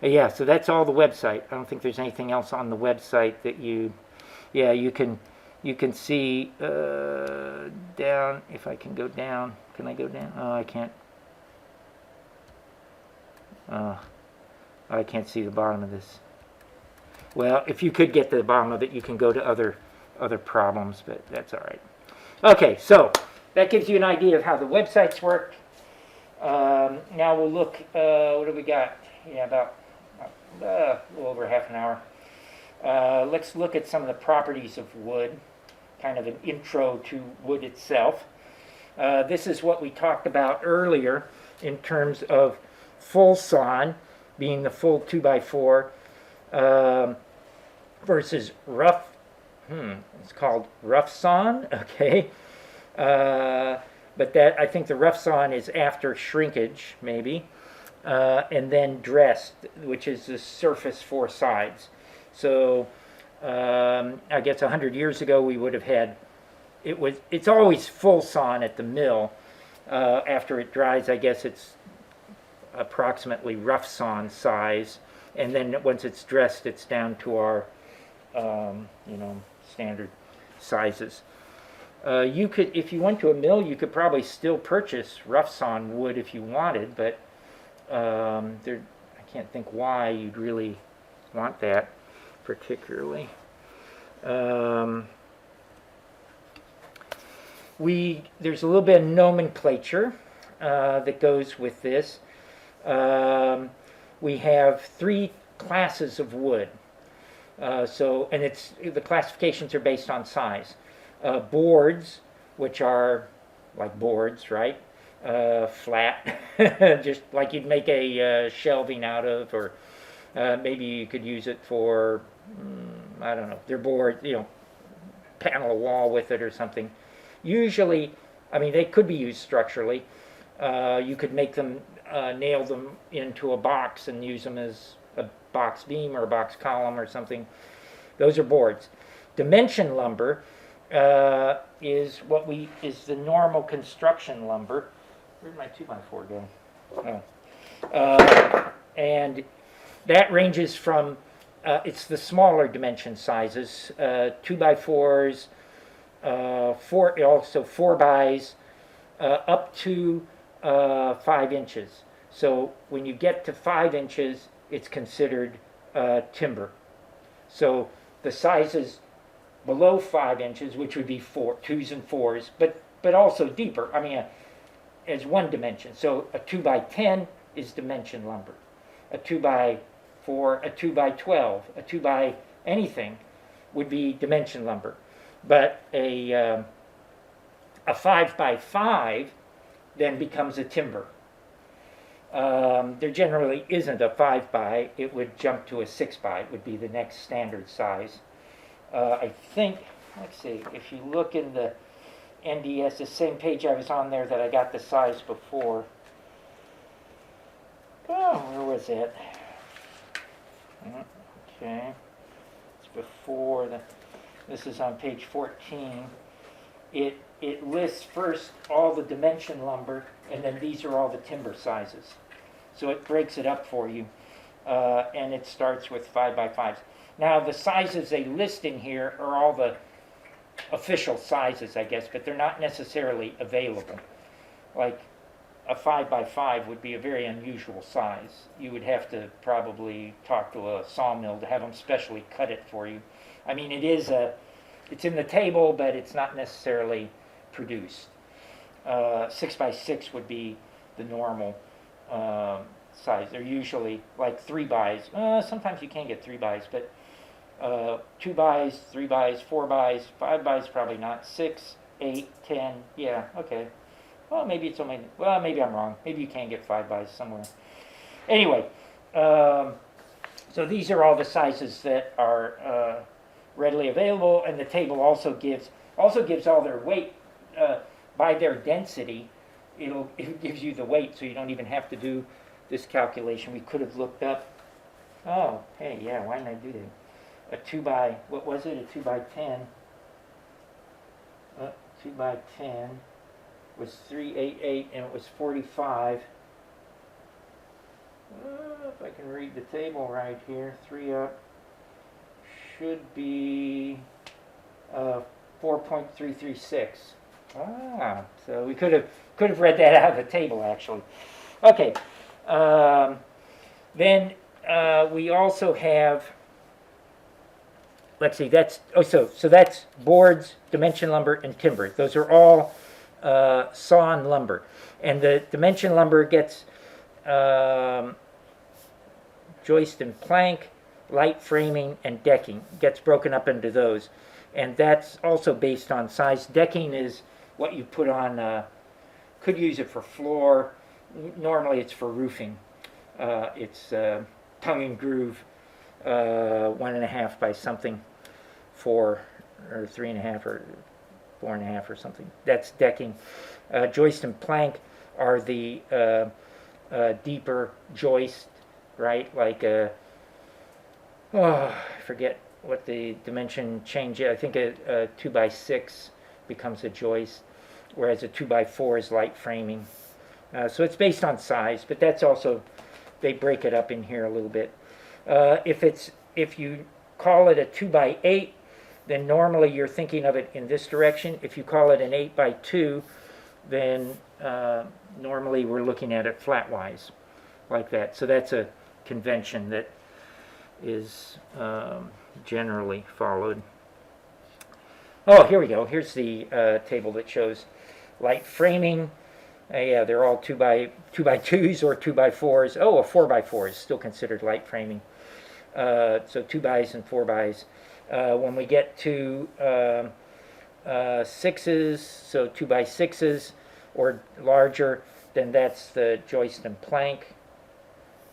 yeah, so that's all the website. I don't think there's anything else on the website that you can see down, if I can go down. Can I go down? Oh, I can't. I can't see the bottom of this. Well, if you could get to the bottom of it, you can go to other problems, but that's all right. Okay, so that gives you an idea of how the websites work. Now we'll look, what do we got? Yeah, about a little over half an hour. Let's look at some of the properties of wood, kind of an intro to wood itself. This is what we talked about earlier in terms of full sawn, being the full 2x4, versus rough, it's called rough sawn, okay. But that, I think the rough sawn is after shrinkage, maybe, and then dressed, which is the surface 4 sides. So I guess 100 years ago we would have had, it's always full sawn at the mill. After it dries, I guess it's approximately rough sawn size, and then once it's dressed, it's down to our standard sizes. You could, if you went to a mill, you could probably still purchase rough sawn wood if you wanted, but I can't think why you'd really want that particularly. There's a little bit of nomenclature that goes with this. We have 3 classes of wood. And the classifications are based on size. Boards, which are like boards, right? Flat, just like you'd make a shelving out of, or maybe you could use it for, I don't know, they're board, panel a wall with it or something. Usually, I mean, they could be used structurally. You could make them, nail them into a box and use them as a box beam or a box column or something. Those are boards. Dimension lumber is the normal construction lumber. Where'd my 2x4 go? Oh. And that ranges from, it's the smaller dimension sizes, 2x4s, 4 bys, up to 5 inches. So when you get to 5 inches, it's considered timber. So the sizes below 5 inches, which would be 2s and 4s, but also deeper. I mean, as one dimension. So a 2 by 10 is dimension lumber. A 2 by 4, a 2 by 12, a 2 by anything would be dimension lumber. But a 5 by 5 then becomes a timber. There generally isn't a 5 by. It would jump to a 6 by. It would be the next standard size. I think, let's see, if you look in the NDS, the same page I was on there that I got the size before. Oh, where was it? Okay. It's before the, this is on page 14. It lists first all the dimension lumber, and then these are all the timber sizes. So it breaks it up for you, and it starts with 5 by 5s. Now the sizes they list in here are all the official sizes, I guess, but they're not necessarily available. Like a 5 by 5 would be a very unusual size. You would have to probably talk to a sawmill to have them specially cut it for you. I mean, it's in the table, but it's not necessarily produced. 6 by 6 would be the normal size. They're usually like 3 bys. Sometimes you can get 3 bys, but 2 bys, 3 bys, 4 bys, 5 bys, probably not. 6, 8, 10, yeah, okay. Well, maybe it's only, well, maybe I'm wrong. Maybe you can get 5 bys somewhere. Anyway, so these are all the sizes that are readily available, and the table also gives all their weight by their density. It gives you the weight, so you don't even have to do this calculation. We could have looked up. Oh, hey, yeah, why didn't I do that? A 2 by, what was it? A 2 by 10. 2 by 10 was 388, and it was 45. If I can read the table right here, 3 up should be 4.336. So we could have read that out of the table actually. Okay, then we also have. Let's see. That's so that's boards, dimension lumber, and timber. Those are all sawn lumber, and the dimension lumber gets joist and plank, light framing, and decking. Gets broken up into those, and that's also based on size. Decking is what you put on. Could use it for floor. Normally, it's for roofing. It's tongue and groove, 1.5 by something, 4 or 3.5 or 4.5 or something. That's decking. Joist and plank are the deeper joist, right? Like I forget what the dimension change is. I think a 2 by 6 becomes a joist, whereas a 2 by 4 is light framing. So it's based on size, but that's also, they break it up in here a little bit. If you call it a 2 by 8, then normally you're thinking of it in this direction. If you call it an 8 by 2, then normally we're looking at it flatwise, like that. So that's a convention that is generally followed. Oh, here we go. Here's the table that shows light framing. Yeah, they're all 2 by 2s or 2 by 4s. Oh, a 4 by 4 is still considered light framing. So 2 bys and 4 bys. When we get to 6s, so 2 by 6s or larger, then that's the joist and plank.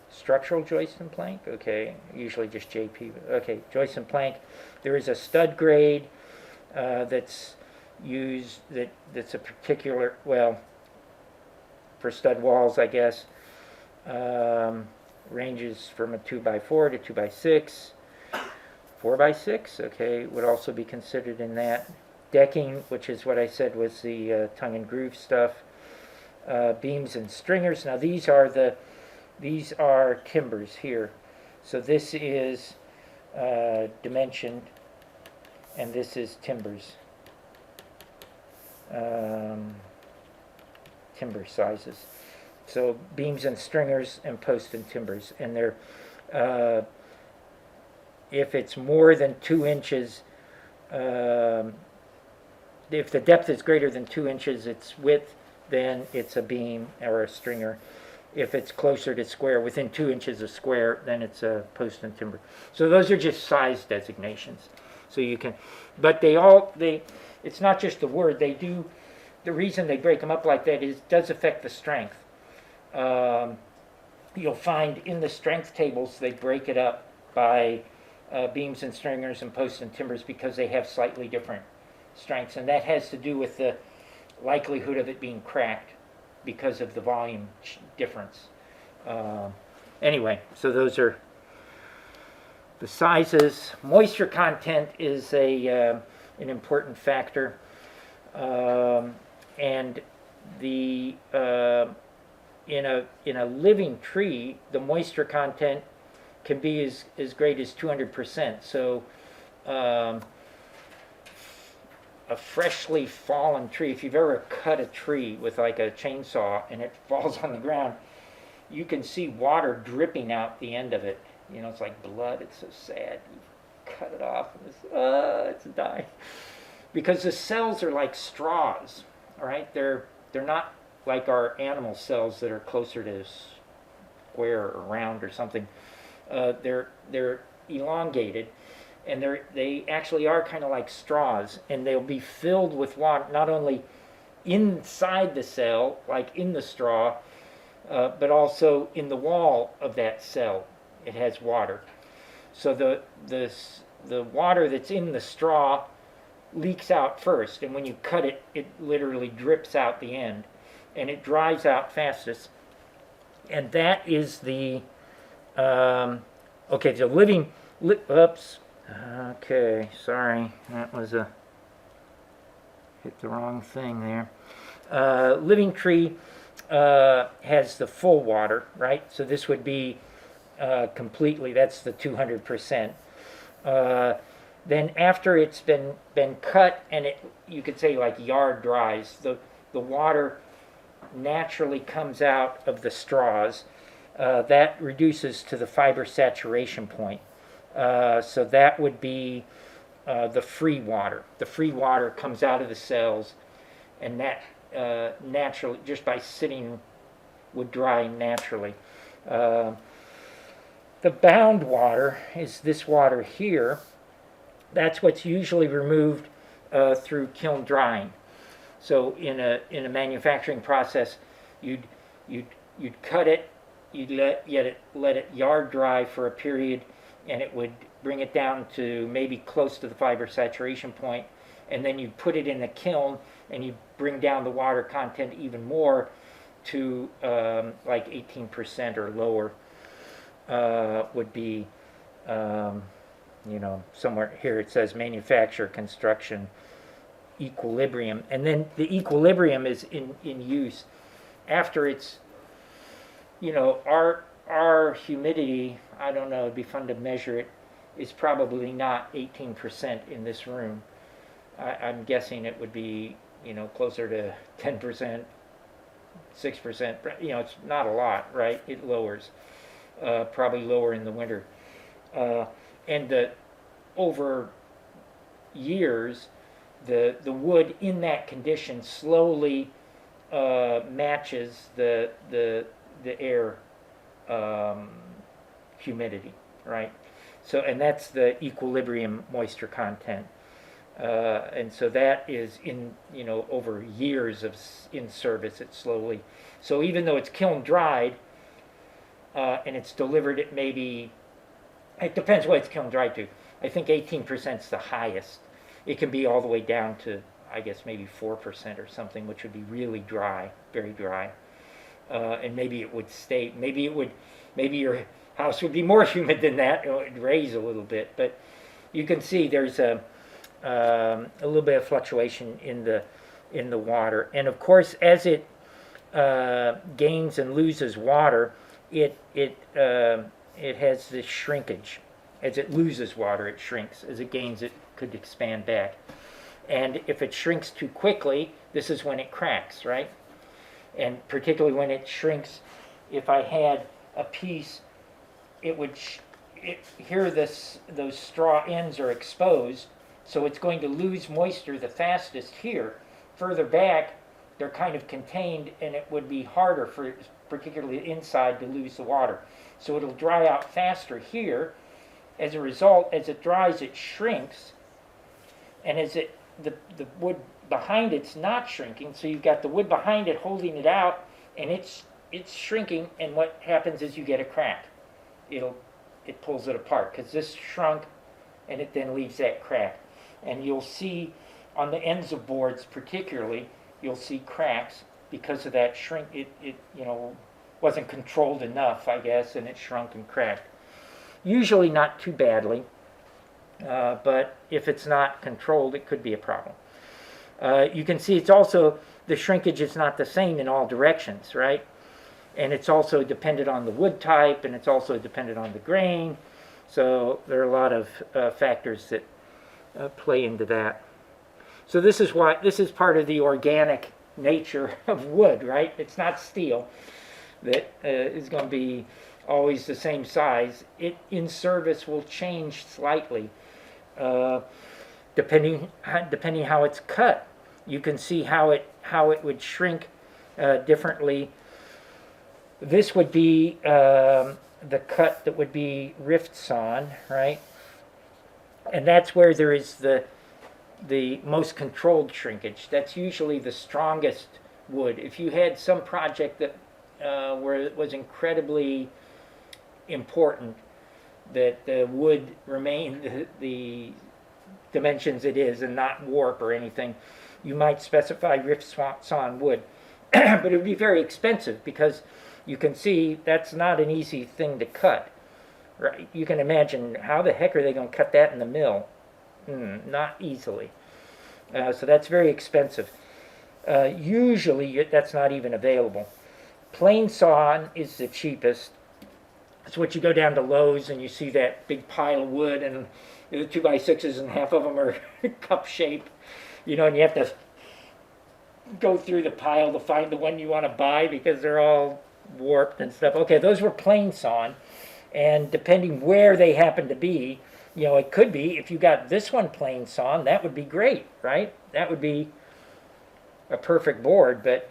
Structural joist and plank? Okay, usually just JP. Okay, joist and plank. There is a stud grade that's used, that's a particular, well, for stud walls, I guess. Ranges from a 2 by 4 to 2 by 6. 4 by 6, okay, would also be considered in that. Decking, which is what I said was the tongue and groove stuff. Beams and stringers. Now these are timbers here. So this is dimensioned, and this is timbers. Timber sizes. So beams and stringers and posts and timbers, and they're uh, if it's more than 2 inches, if the depth is greater than 2 inches, its width, then it's a beam or a stringer. If it's closer to square, within 2 inches of square, then it's a post and timber. So those are just size designations. So you can, but it's not just the word. They do. The reason they break them up like that is it does affect the strength. You'll find in the strength tables they break it up by beams and stringers and posts and timbers because they have slightly different strengths, and that has to do with the likelihood of it being cracked because of the volume difference. Anyway, so those are the sizes. Moisture content is an important factor, and the in a living tree, the moisture content can be as great as 200%. So a freshly fallen tree, if you've ever cut a tree with like a chainsaw and it falls on the ground, you can see water dripping out the end of it. You know, it's like blood. It's so sad. You cut it off and it's dying. Because the cells are like straws, all right? They're not like our animal cells that are closer to square or round or something. They're elongated, and they actually are kind of like straws, and they'll be filled with water, not only inside the cell, like in the straw, but also in the wall of that cell. It has water. So the water that's in the straw leaks out first, and when you cut it, it literally drips out the end, and it dries out fastest. And that is the okay. So oops. Okay, sorry, that was hit the wrong thing there. Living tree has the full water, right? So this would be completely. That's the 200%. Then after it's been cut and you could say like yard dries, the water naturally comes out of the straws. That reduces to the fiber saturation point. So that would be the free water. The free water comes out of the cells, and that naturally, just by sitting, would dry naturally. The bound water is this water here. That's what's usually removed through kiln drying. So in a manufacturing process, you'd cut it, you'd let it yard dry for a period, and it would bring it down to maybe close to the fiber saturation point, and then you put it in a kiln and you bring down the water content even more to like 18% or lower. Would be somewhere here it says manufacture, construction, equilibrium, and then the equilibrium is in use after it's, our humidity, I don't know, it'd be fun to measure it, is probably not 18% in this room. I'm guessing it would be, closer to 10%, 6%, it's not a lot, right? It lowers, probably lower in the winter. And over years, the wood in that condition slowly matches the air humidity, right? So, and that's the equilibrium moisture content. And so that is over years in service, it slowly. So even though it's kiln dried and it's delivered at maybe, it depends what it's kiln dried to. I think 18% is the highest. It can be all the way down to, I guess, maybe 4% or something, which would be really dry, very dry. And maybe it would stay, maybe your house would be more humid than that. It would raise a little bit, but you can see there's a little bit of fluctuation in the water. And of course, as it gains and loses water, it has this shrinkage. As it loses water, it shrinks. As it gains, it could expand back. And if it shrinks too quickly, this is when it cracks, right? And particularly when it shrinks, if I had a piece, it would, here those straw ends are exposed, so it's going to lose moisture the fastest here. Further back, they're kind of contained, and it would be harder for, particularly inside, to lose the water. So it'll dry out faster here. As a result, as it dries, it shrinks, and as the wood behind it's not shrinking, so you've got the wood behind it holding it out, and it's shrinking, and what happens is you get a crack. It pulls it apart, because this shrunk, and it then leaves that crack. And you'll see on the ends of boards particularly, you'll see cracks because of that shrink. It wasn't controlled enough, I guess, and it shrunk and cracked. Usually not too badly, but if it's not controlled, it could be a problem. You can see it's also, the shrinkage is not the same in all directions, right? And it's also dependent on the wood type, and it's also dependent on the grain. So there are a lot of factors that play into that. So this is part of the organic nature of wood, right? It's not steel that is going to be always the same size. It in service will change slightly depending how it's cut. You can see how it would shrink differently. This would be the cut that would be rift sawn, right? And that's where there is the most controlled shrinkage. That's usually the strongest wood. If you had some project that where it was incredibly important that the wood remain the dimensions it is and not warp or anything, you might specify rift sawn wood. But it would be very expensive, because you can see that's not an easy thing to cut. Right? You can imagine, how the heck are they going to cut that in the mill? Not easily. So that's very expensive. Usually that's not even available. Plain sawn is the cheapest. It's what you go down to Lowe's and you see that big pile of wood, and the 2x6s, and half of them are cup shape, and you have to go through the pile to find the one you want to buy because they're all warped and stuff. Okay, those were plain sawn, and depending where they happen to be, it could be, if you got this one plain sawn, that would be great, right? That would be a perfect board, but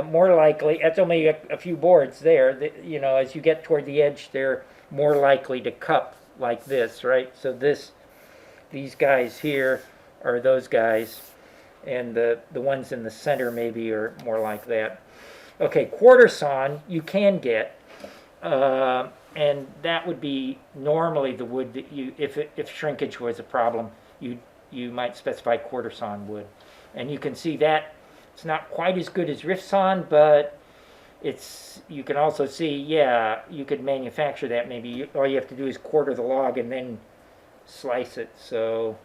more likely, that's only a few boards there, that, as you get toward the edge, they're more likely to cup like this, right? So these guys here are those guys, and the ones in the center maybe are more like that. Okay, quarter sawn you can get, and that would be normally the wood that if shrinkage was a problem, you might specify quarter sawn wood. And you can see that it's not quite as good as rift sawn, but you can also see, you could manufacture that maybe. All you have to do is quarter the log and then slice it. So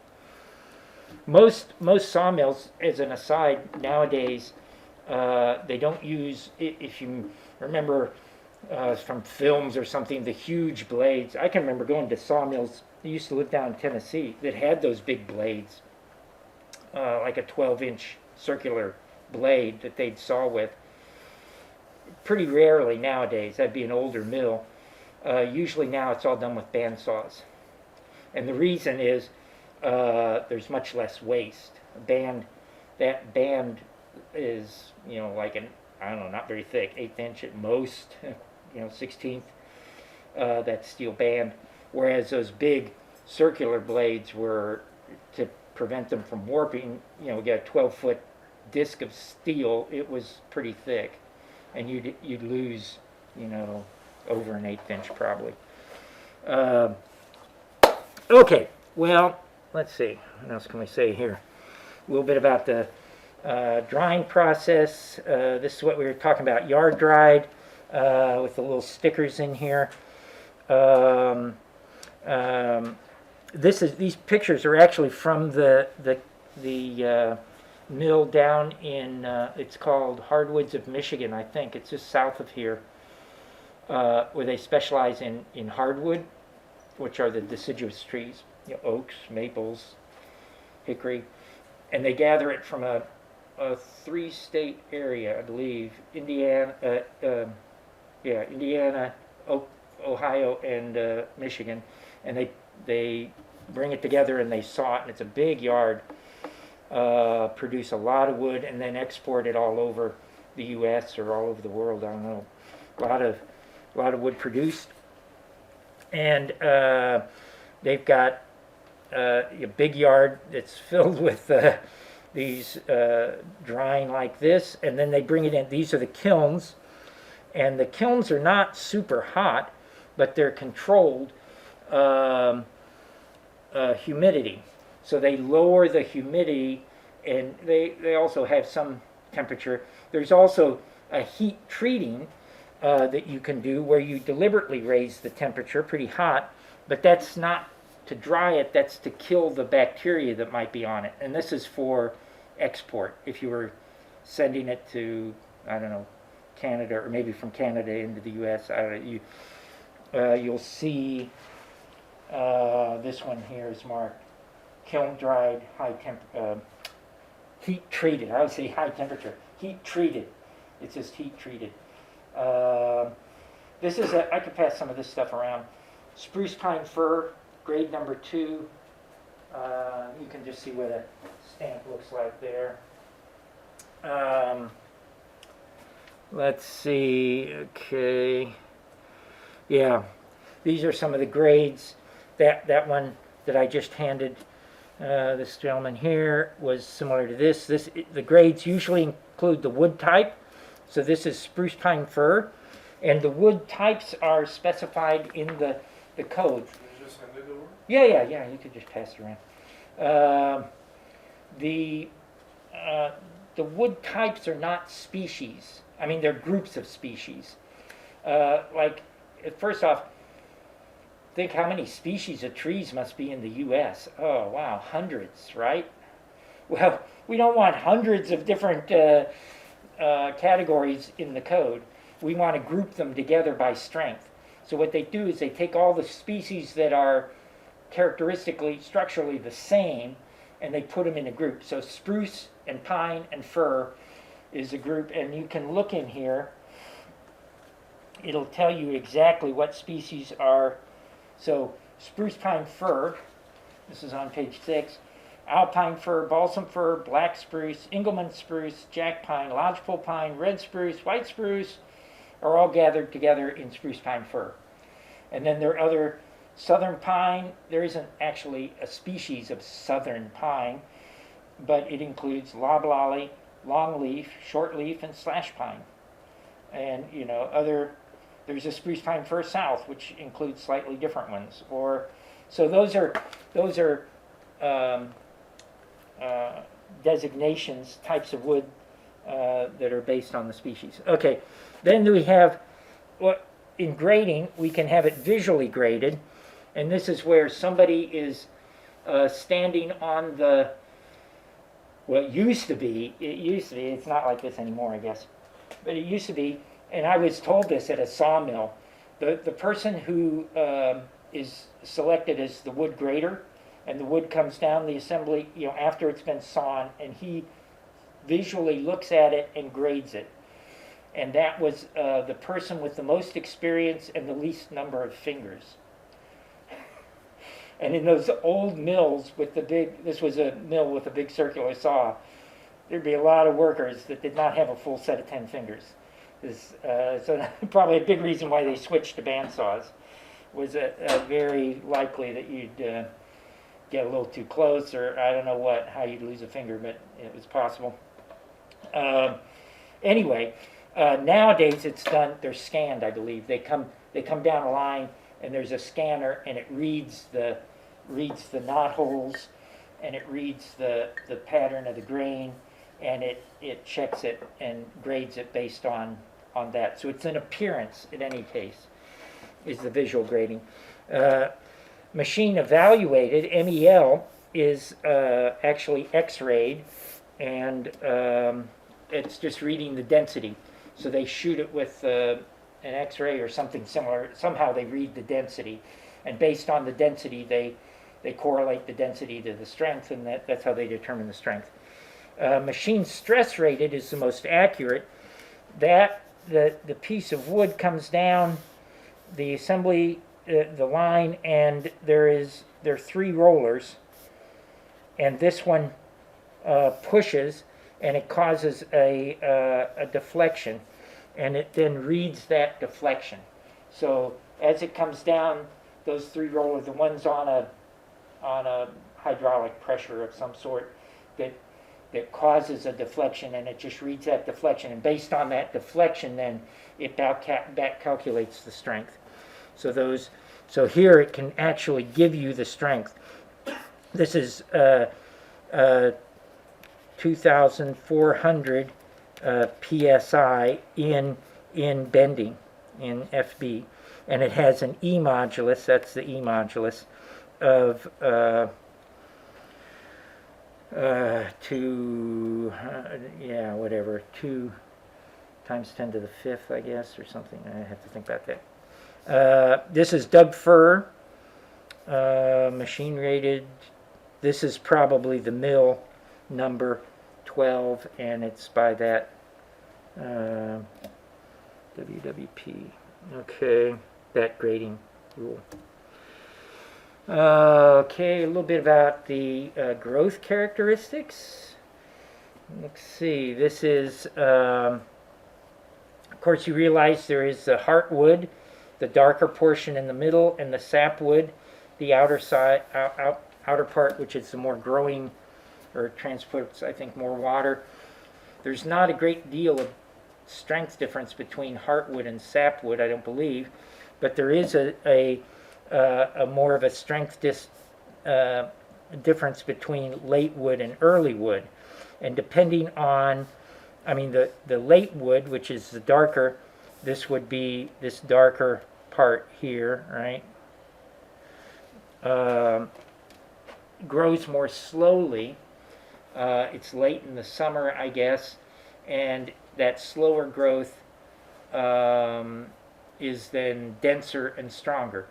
most sawmills, as an aside, nowadays, they don't use, if you remember from films or something, the huge blades. I can remember going to sawmills. I used to live down in Tennessee that had those big blades, like a 12-inch circular blade that they'd saw with. Pretty rarely nowadays. That'd be an older mill. Usually now it's all done with band saws. And the reason is there's much less waste. That band is, like not very thick, 1/8 inch at most, 1/16. That steel band. Whereas those big circular blades were, to prevent them from warping, we got a 12-foot disc of steel. It was pretty thick, and you'd lose, over an 1/8 inch probably. Okay, well, let's see. What else can we say here? A little bit about the drying process. This is what we were talking about, yard dried, with the little stickers in here. These pictures are actually from the mill down in, it's called Hardwoods of Michigan, I think. It's just south of here, where they specialize in hardwood, which are the deciduous trees, oaks, maples, hickory, and they gather it from a a three-state area, I believe. Indiana, Ohio, and Michigan, and they bring it together and they saw it, and it's a big yard. Produce a lot of wood and then export it all over the U.S. or all over the world. I don't know. A lot of wood produced, and they've got a big yard that's filled with these drying like this, and then they bring it in. These are the kilns, and the kilns are not super hot, but they're controlled humidity. So they lower the humidity, and they also have some temperature. There's also a heat treating that you can do where you deliberately raise the temperature pretty hot, but that's not to dry it, that's to kill the bacteria that might be on it. And this is for export. If you were sending it to, I don't know, Canada, or maybe from Canada into the U.S., I don't know, you'll see this one here is marked kiln dried, heat treated. I would say high temperature. Heat treated. It's just heat treated. This is I could pass some of this stuff around. Spruce pine fir, grade number 2. You can just see what a stamp looks like there. Let's see. Okay. Yeah, these are some of the grades. That one that I just handed this gentleman here was similar to this. The grades usually include the wood type. So this is spruce pine fir, and the wood types are specified in the code. Can you just hand it over? Yeah. You could just pass it around. The wood types are not species. I mean, they're groups of species. Like, first off, think how many species of trees must be in the U.S. Oh, wow, hundreds, right? Well, we don't want hundreds of different categories in the code. We want to group them together by strength. So what they do is they take all the species that are characteristically, structurally the same, and they put them in a group. So spruce and pine and fir is a group, and you can look in here. It'll tell you exactly what species are. So spruce pine fir, this is on page 6, alpine fir, balsam fir, black spruce, Engelmann spruce, jack pine, lodgepole pine, red spruce, white spruce are all gathered together in spruce pine fir. And then there are other southern pine. There isn't actually a species of southern pine, but it includes loblolly, longleaf, shortleaf, and slash pine. And there's a spruce pine fir south, which includes slightly different ones. So those are designations, types of wood that are based on the species. Okay, then we have, in grading, we can have it visually graded, and this is where somebody is standing on it used to be, it's not like this anymore, I guess, but it used to be, and I was told this at a sawmill, the person who is selected as the wood grader, and the wood comes down the assembly, after it's been sawn, and he visually looks at it and grades it. And that was the person with the most experience and the least number of fingers. And in those old mills with this was a mill with a big circular saw, there'd be a lot of workers that did not have a full set of 10 fingers. So probably a big reason why they switched to bandsaws was very likely that you'd get a little too close, or I don't know how you'd lose a finger, but it was possible. Anyway, nowadays it's done, they're scanned, I believe. They come down a line, and there's a scanner, and it reads the knot holes, and it reads the pattern of the grain, and it checks it and grades it based on that. So it's an appearance, in any case, is the visual grading. Machine evaluated, MEL, is actually X-rayed, and it's just reading the density. So they shoot it with an X-ray or something similar. Somehow they read the density, and based on the density, they correlate the density to the strength, and that's how they determine the strength. Machine stress rated is the most accurate. That the piece of wood comes down the assembly, the line, and there are 3 rollers, and this one pushes, and it causes a deflection, and it then reads that deflection. So as it comes down, those 3 rollers, the one's on a hydraulic pressure of some sort that causes a deflection, and it just reads that deflection, and based on that deflection, then it back calculates the strength. So here it can actually give you the strength. This is 2,400 psi in bending, in FB, and it has an E modulus. That's the E modulus of 2 times 10 to the 5th, I guess, or something. I have to think about that. This is Doug Fir, machine rated. This is probably the mill number 12, and it's by that WWP. Okay, that grading rule. Okay, a little bit about the growth characteristics. Let's see, this is, of course, you realize there is the heartwood, the darker portion in the middle, and the sapwood, the outer side, outer part, which is the more growing, or transports, I think, more water. There's not a great deal of strength difference between heartwood and sapwood, I don't believe, but there is a more of a strength difference between late wood and early wood. And depending on, I mean, the late wood, which is the darker, this would be this darker part here, right? Grows more slowly. It's late in the summer, I guess, and that slower growth is then denser and stronger.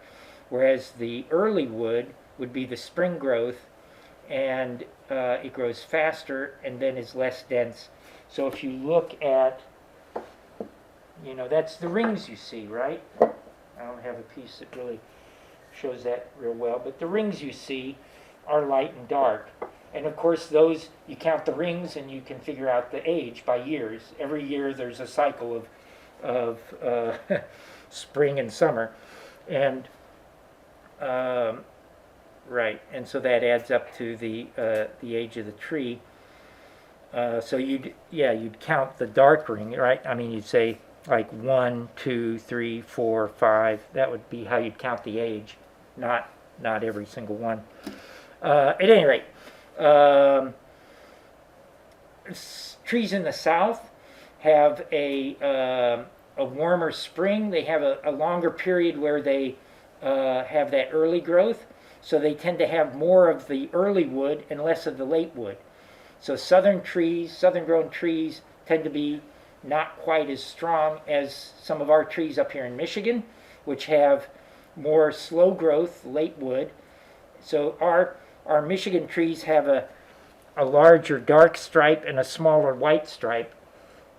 Whereas the early wood would be the spring growth, and it grows faster and then is less dense. So if you look at, that's the rings you see, right? I don't have a piece that really shows that real well, but the rings you see are light and dark. And of course those, you count the rings and you can figure out the age by years. Every year there's a cycle of spring and summer. And right, and so that adds up to the age of the tree. So you'd count the dark ring, right? I mean, you'd say like 1, 2, 3, 4, 5. That would be how you'd count the age, not every single one. At any rate, trees in the south have a warmer spring. They have a longer period where they have that early growth, so they tend to have more of the early wood and less of the late wood. So southern grown trees tend to be not quite as strong as some of our trees up here in Michigan, which have more slow growth late wood. So our Michigan trees have a larger dark stripe and a smaller white stripe.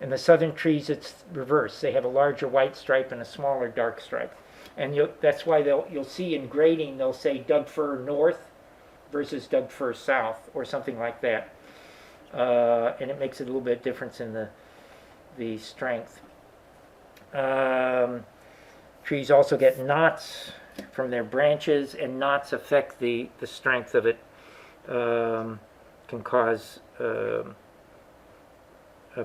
In the southern trees, it's reverse. They have a larger white stripe and a smaller dark stripe. And that's why you'll see in grading, they'll say Doug Fir North versus Doug Fir South, or something like that. And it makes it a little bit difference in the strength. Trees also get knots from their branches, and knots affect the strength of it. Can cause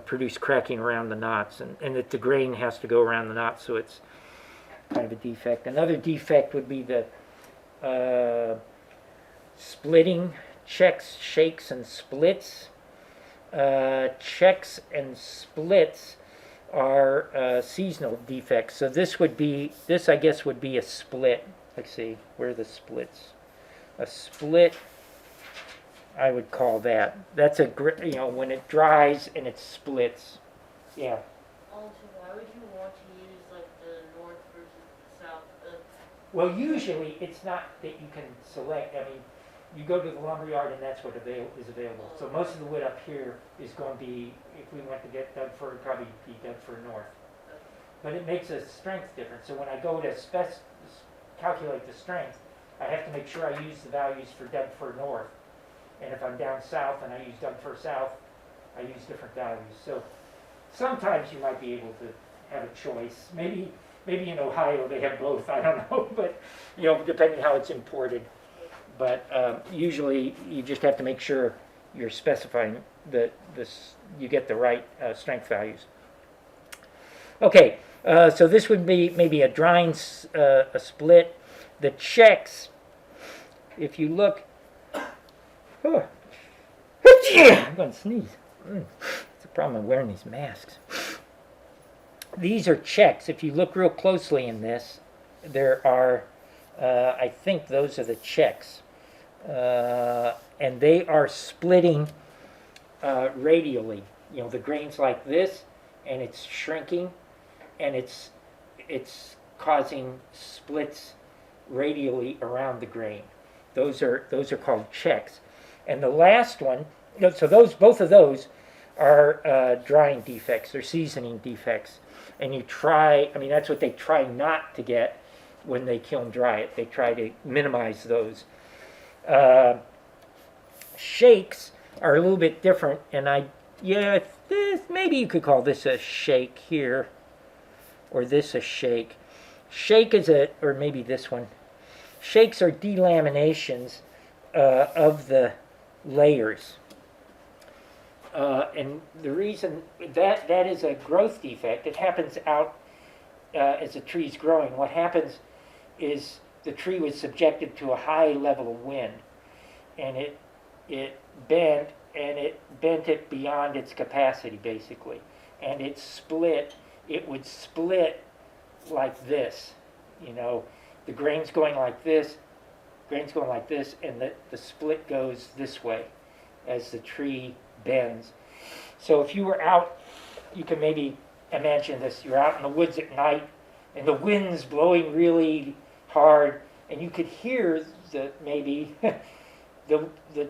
produce cracking around the knots, and that the grain has to go around the knots, so it's kind of a defect. Another defect would be the splitting, checks, shakes, and splits. Checks and splits are seasonal defects. So this I guess would be a split. Let's see, where are the splits? A split, I would call that. That's when it dries and it splits. Yeah. Also, why would you want to use like the north versus the south? Well, usually it's not that you can select. I mean, you go to the lumber yard and that's what is available. So most of the wood up here is going to be, if we went to get Doug fir, it'd probably be Doug fir north. But it makes a strength difference. So when I go to calculate the strength, I have to make sure I use the values for Doug fir north. And if I'm down south and I use Doug fir south, I use different values. So sometimes you might be able to have a choice. Maybe in Ohio they have both, I don't know, but depending how it's imported. But usually you just have to make sure you're specifying that you get the right strength values. Okay, so this would be maybe a drying a split. The checks, if you look, I'm going to sneeze. It's a problem of wearing these masks. These are checks. If you look real closely in this, there are, I think those are the checks. And they are splitting radially. The grain's like this, and it's shrinking, and it's causing splits radially around the grain. Those are called checks. And the last one, so both of those are drying defects or seasoning defects. And that's what they try not to get when they kiln dry it. They try to minimize those. Shakes are a little bit different, and maybe you could call this a shake here, or this a shake. Shake is or maybe this one. Shakes are delaminations of the layers. And the reason that is a growth defect, it happens out as the tree's growing. What happens is the tree was subjected to a high level of wind, and it bent it beyond its capacity, basically. And it would split like this. The grain's going like this, and the split goes this way as the tree bends. So if you were out, you can maybe imagine this. You're out in the woods at night, and the wind's blowing really hard, and you could hear the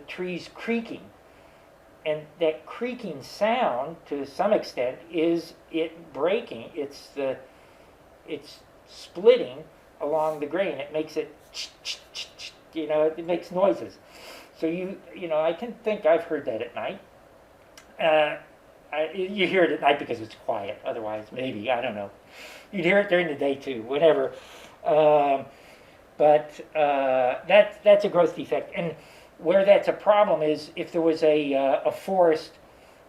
trees creaking. And that creaking sound, to some extent, is it breaking. It's splitting along the grain. It makes it, it makes noises. So I can think I've heard that at night. You hear it at night because it's quiet. Otherwise, maybe, I don't know. You'd hear it during the day too, whatever. But that's a growth defect. And where that's a problem is if there was a forest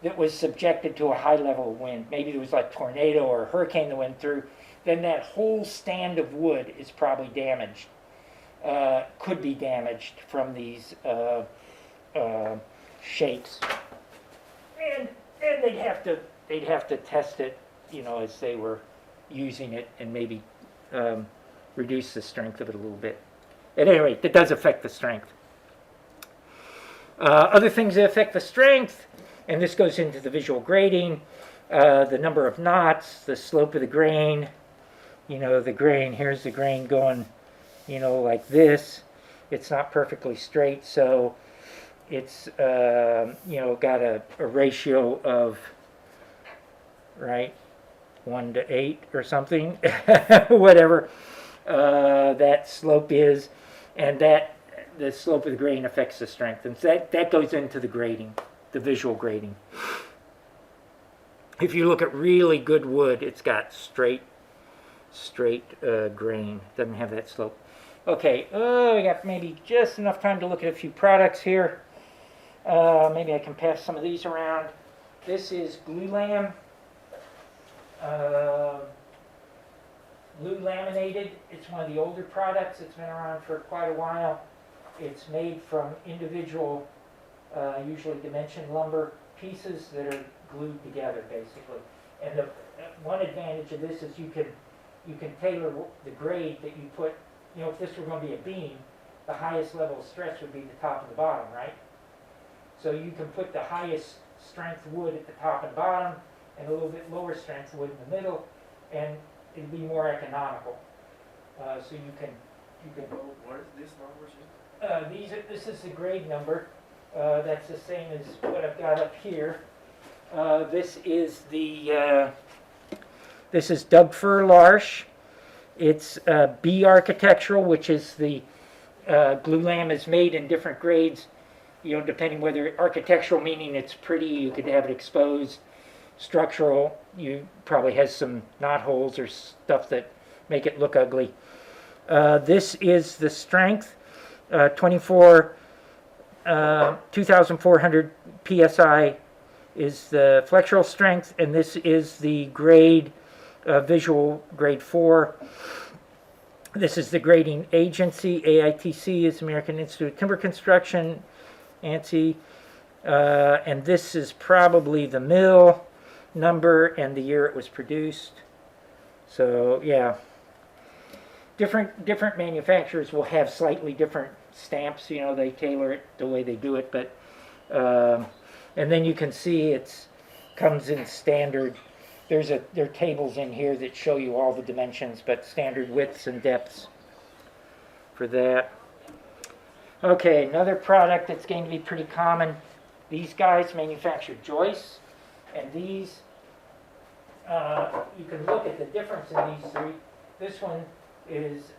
that was subjected to a high level of wind, maybe there was like tornado or a hurricane that went through, then that whole stand of wood is probably damaged. Could be damaged from these shakes. And they'd have to test it, as they were using it, and maybe reduce the strength of it a little bit. At any rate, it does affect the strength. Other things that affect the strength, and this goes into the visual grading, the number of knots, the slope of the grain. The grain, here's the grain going, like this. It's not perfectly straight, so it's, got a ratio of, 1 to 8 or something, whatever that slope is, and the slope of the grain affects the strength. And so that goes into the grading, the visual grading. If you look at really good wood, it's got straight grain. Doesn't have that slope. Okay, we got maybe just enough time to look at a few products here. Maybe I can pass some of these around. This is glue lam. Glue laminated. It's one of the older products. It's been around for quite a while. It's made from individual, usually dimension lumber pieces that are glued together, basically. And the one advantage of this is you can tailor the grade that you put. If this were going to be a beam, the highest level of stress would be the top and the bottom, right? So you can put the highest strength wood at the top and bottom, and a little bit lower strength wood in the middle, and it'd be more economical. So you can. What is this numbers? This is the grade number. That's the same as what I've got up here. This is Doug Fir Larch. It's B architectural, which is the glulam is made in different grades. You know, depending whether architectural meaning it's pretty, you could have it exposed. Structural, you probably has some knot holes or stuff that make it look ugly. This is the strength, 2,400 psi is the flexural strength, and this is the grade, visual grade 4. This is the grading agency. AITC is American Institute of Timber Construction, ANSI, and this is probably the mill number and the year it was produced. So yeah, different manufacturers will have slightly different stamps. You know, they tailor it the way they do it, but and then you can see it's comes in standard. There are tables in here that show you all the dimensions, but standard widths and depths for that. Okay, another product that's going to be pretty common. These guys manufacture joists, and these, you can look at the difference in these three. This one is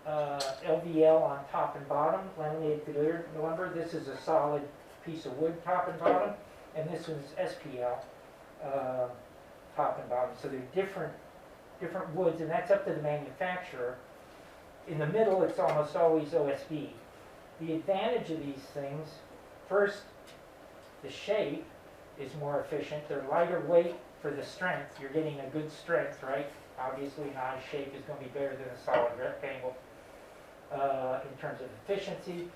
LVL on top and bottom, laminated veneer lumber. This is a solid piece of wood top and bottom, and this one's SPL top and bottom. So they're different woods, and that's up to the manufacturer. In the middle, it's almost always OSB. The advantage of these things, first, the shape is more efficient. They're lighter weight for the strength. You're getting a good strength, right? Obviously, an eye shape is going to be better than a solid rectangle in terms of efficiency.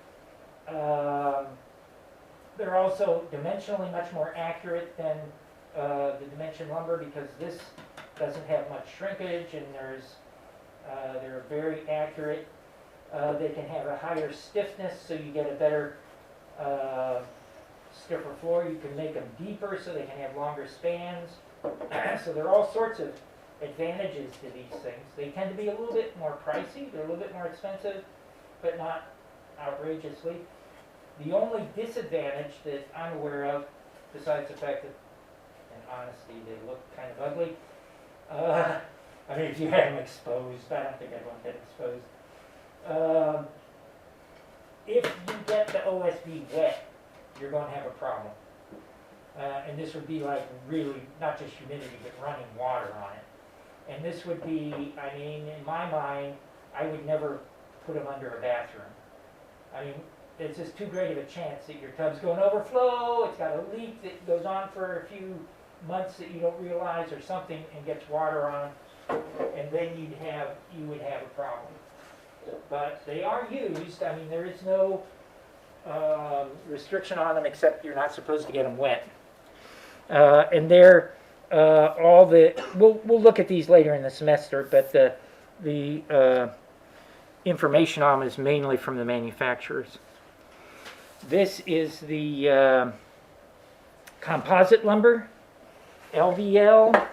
They're also dimensionally much more accurate than the dimension lumber because this doesn't have much shrinkage, and they're very accurate. They can have a higher stiffness, so you get a better stiffer floor. You can make them deeper, so they can have longer spans. So there are all sorts of advantages to these things. They tend to be a little bit more pricey. They're a little bit more expensive, but not outrageously. The only disadvantage that I'm aware of, besides the fact that, in honesty, they look kind of ugly. I mean, if you had them exposed, I don't think I'd want that exposed. If you get the OSB wet, you're going to have a problem. And this would be like really, not just humidity, but running water on it. And this would be, I mean, in my mind, I would never put them under a bathroom. I mean, it's just too great of a chance that your tub's going to overflow, it's got a leak that goes on for a few months that you don't realize or something and gets water on, and then you would have a problem. But they are used. I mean, there is no restriction on them except you're not supposed to get them wet. And they're we'll look at these later in the semester, but the information on them is mainly from the manufacturers. This is the composite lumber. LVL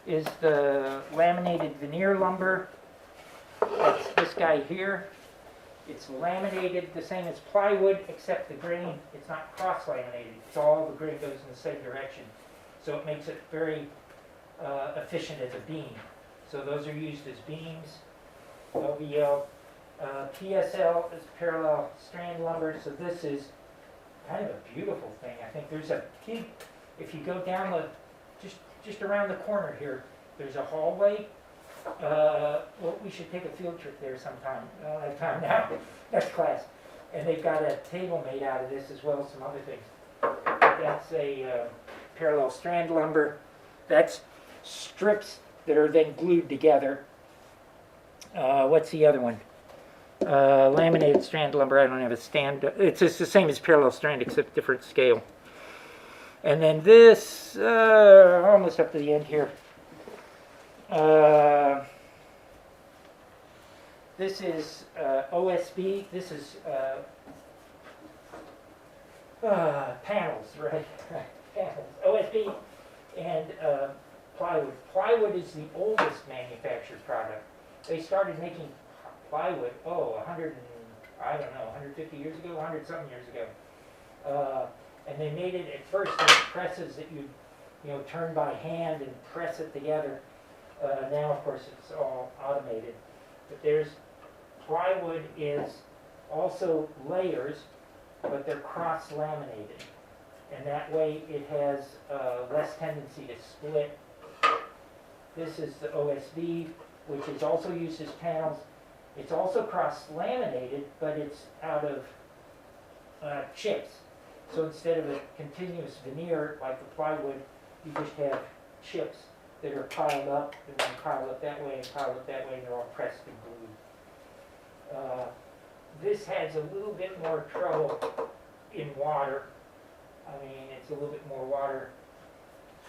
is the laminated veneer lumber. That's this guy here. It's laminated the same as plywood, except the grain, it's not cross-laminated. It's all the grain goes in the same direction. So it makes it very efficient as a beam. So those are used as beams. LVL. PSL is parallel strand lumber. So this is kind of a beautiful thing. I think there's a big, if you go down just around the corner here, there's a hallway. Well, we should take a field trip there sometime. I don't have time now. Next class. And they've got a table made out of this as well as some other things. That's a parallel strand lumber. That's strips that are then glued together. What's the other one? Laminated strand lumber. I don't have a stand. It's just the same as parallel strand except different scale. And then this, almost up to the end here. This is OSB. This is panels, right? Panels. OSB and plywood. Plywood is the oldest manufactured product. They started making plywood, 100 and I don't know, 150 years ago, 100-something years ago. And they made it, at first, there were presses that you know, turn by hand and press it together. Now, of course, it's all automated. But there's, plywood is also layers, but they're cross-laminated. And that way it has less tendency to split. This is the OSB, which is also used as panels. It's also cross-laminated, but it's out of chips. So instead of a continuous veneer like the plywood, you just have chips that are piled up, and then piled up that way, and piled up that way, and they're all pressed and glued. This has a little bit more trouble in water. I mean, it's a little bit more water.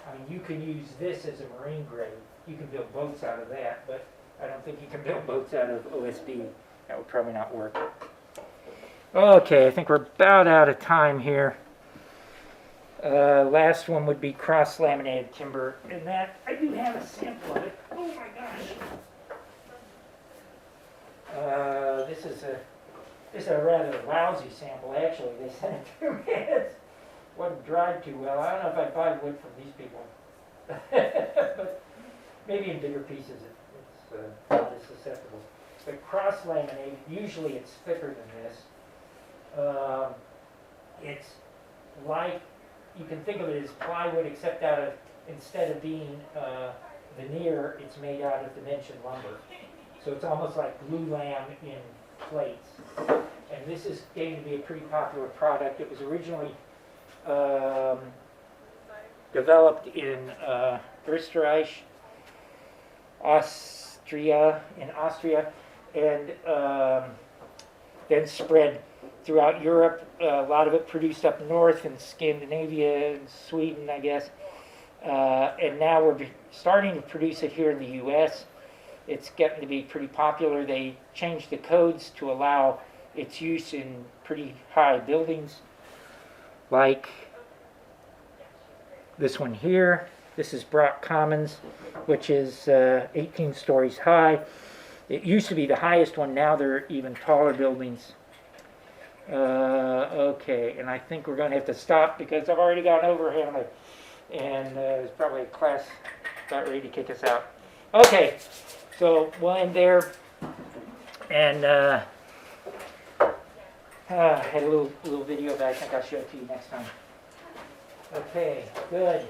I mean, you can use this as a marine grade. You can build boats out of that, but I don't think you can build boats out of OSB. That would probably not work. Okay, I think we're about out of time here. Last one would be cross-laminated timber, and that, I do have a sample of it. Oh my gosh. This is a rather lousy sample, actually. They sent it to me. It wasn't dried too well. I don't know if I'd buy wood from these people. But maybe in bigger pieces it's not as susceptible. But cross-laminated, usually it's thicker than this. It's like, you can think of it as plywood, except instead of being veneer, it's made out of dimension lumber. So it's almost like glue lam in plates. And this is getting to be a pretty popular product. It was originally developed in Österreich, Austria, and then spread throughout Europe. A lot of it produced up north in Scandinavia and Sweden, I guess. And now we're starting to produce it here in the U.S. It's getting to be pretty popular. They changed the codes to allow its use in pretty high buildings, like this one here. This is Brock Commons, which is 18 stories high. It used to be the highest one. Now they're even taller buildings. Okay, and I think we're going to have to stop because I've already gone over, haven't I? And there's probably a class about ready to kick us out. Okay, so we'll end there. And I had a little video that I think I'll show to you next time. Okay, good.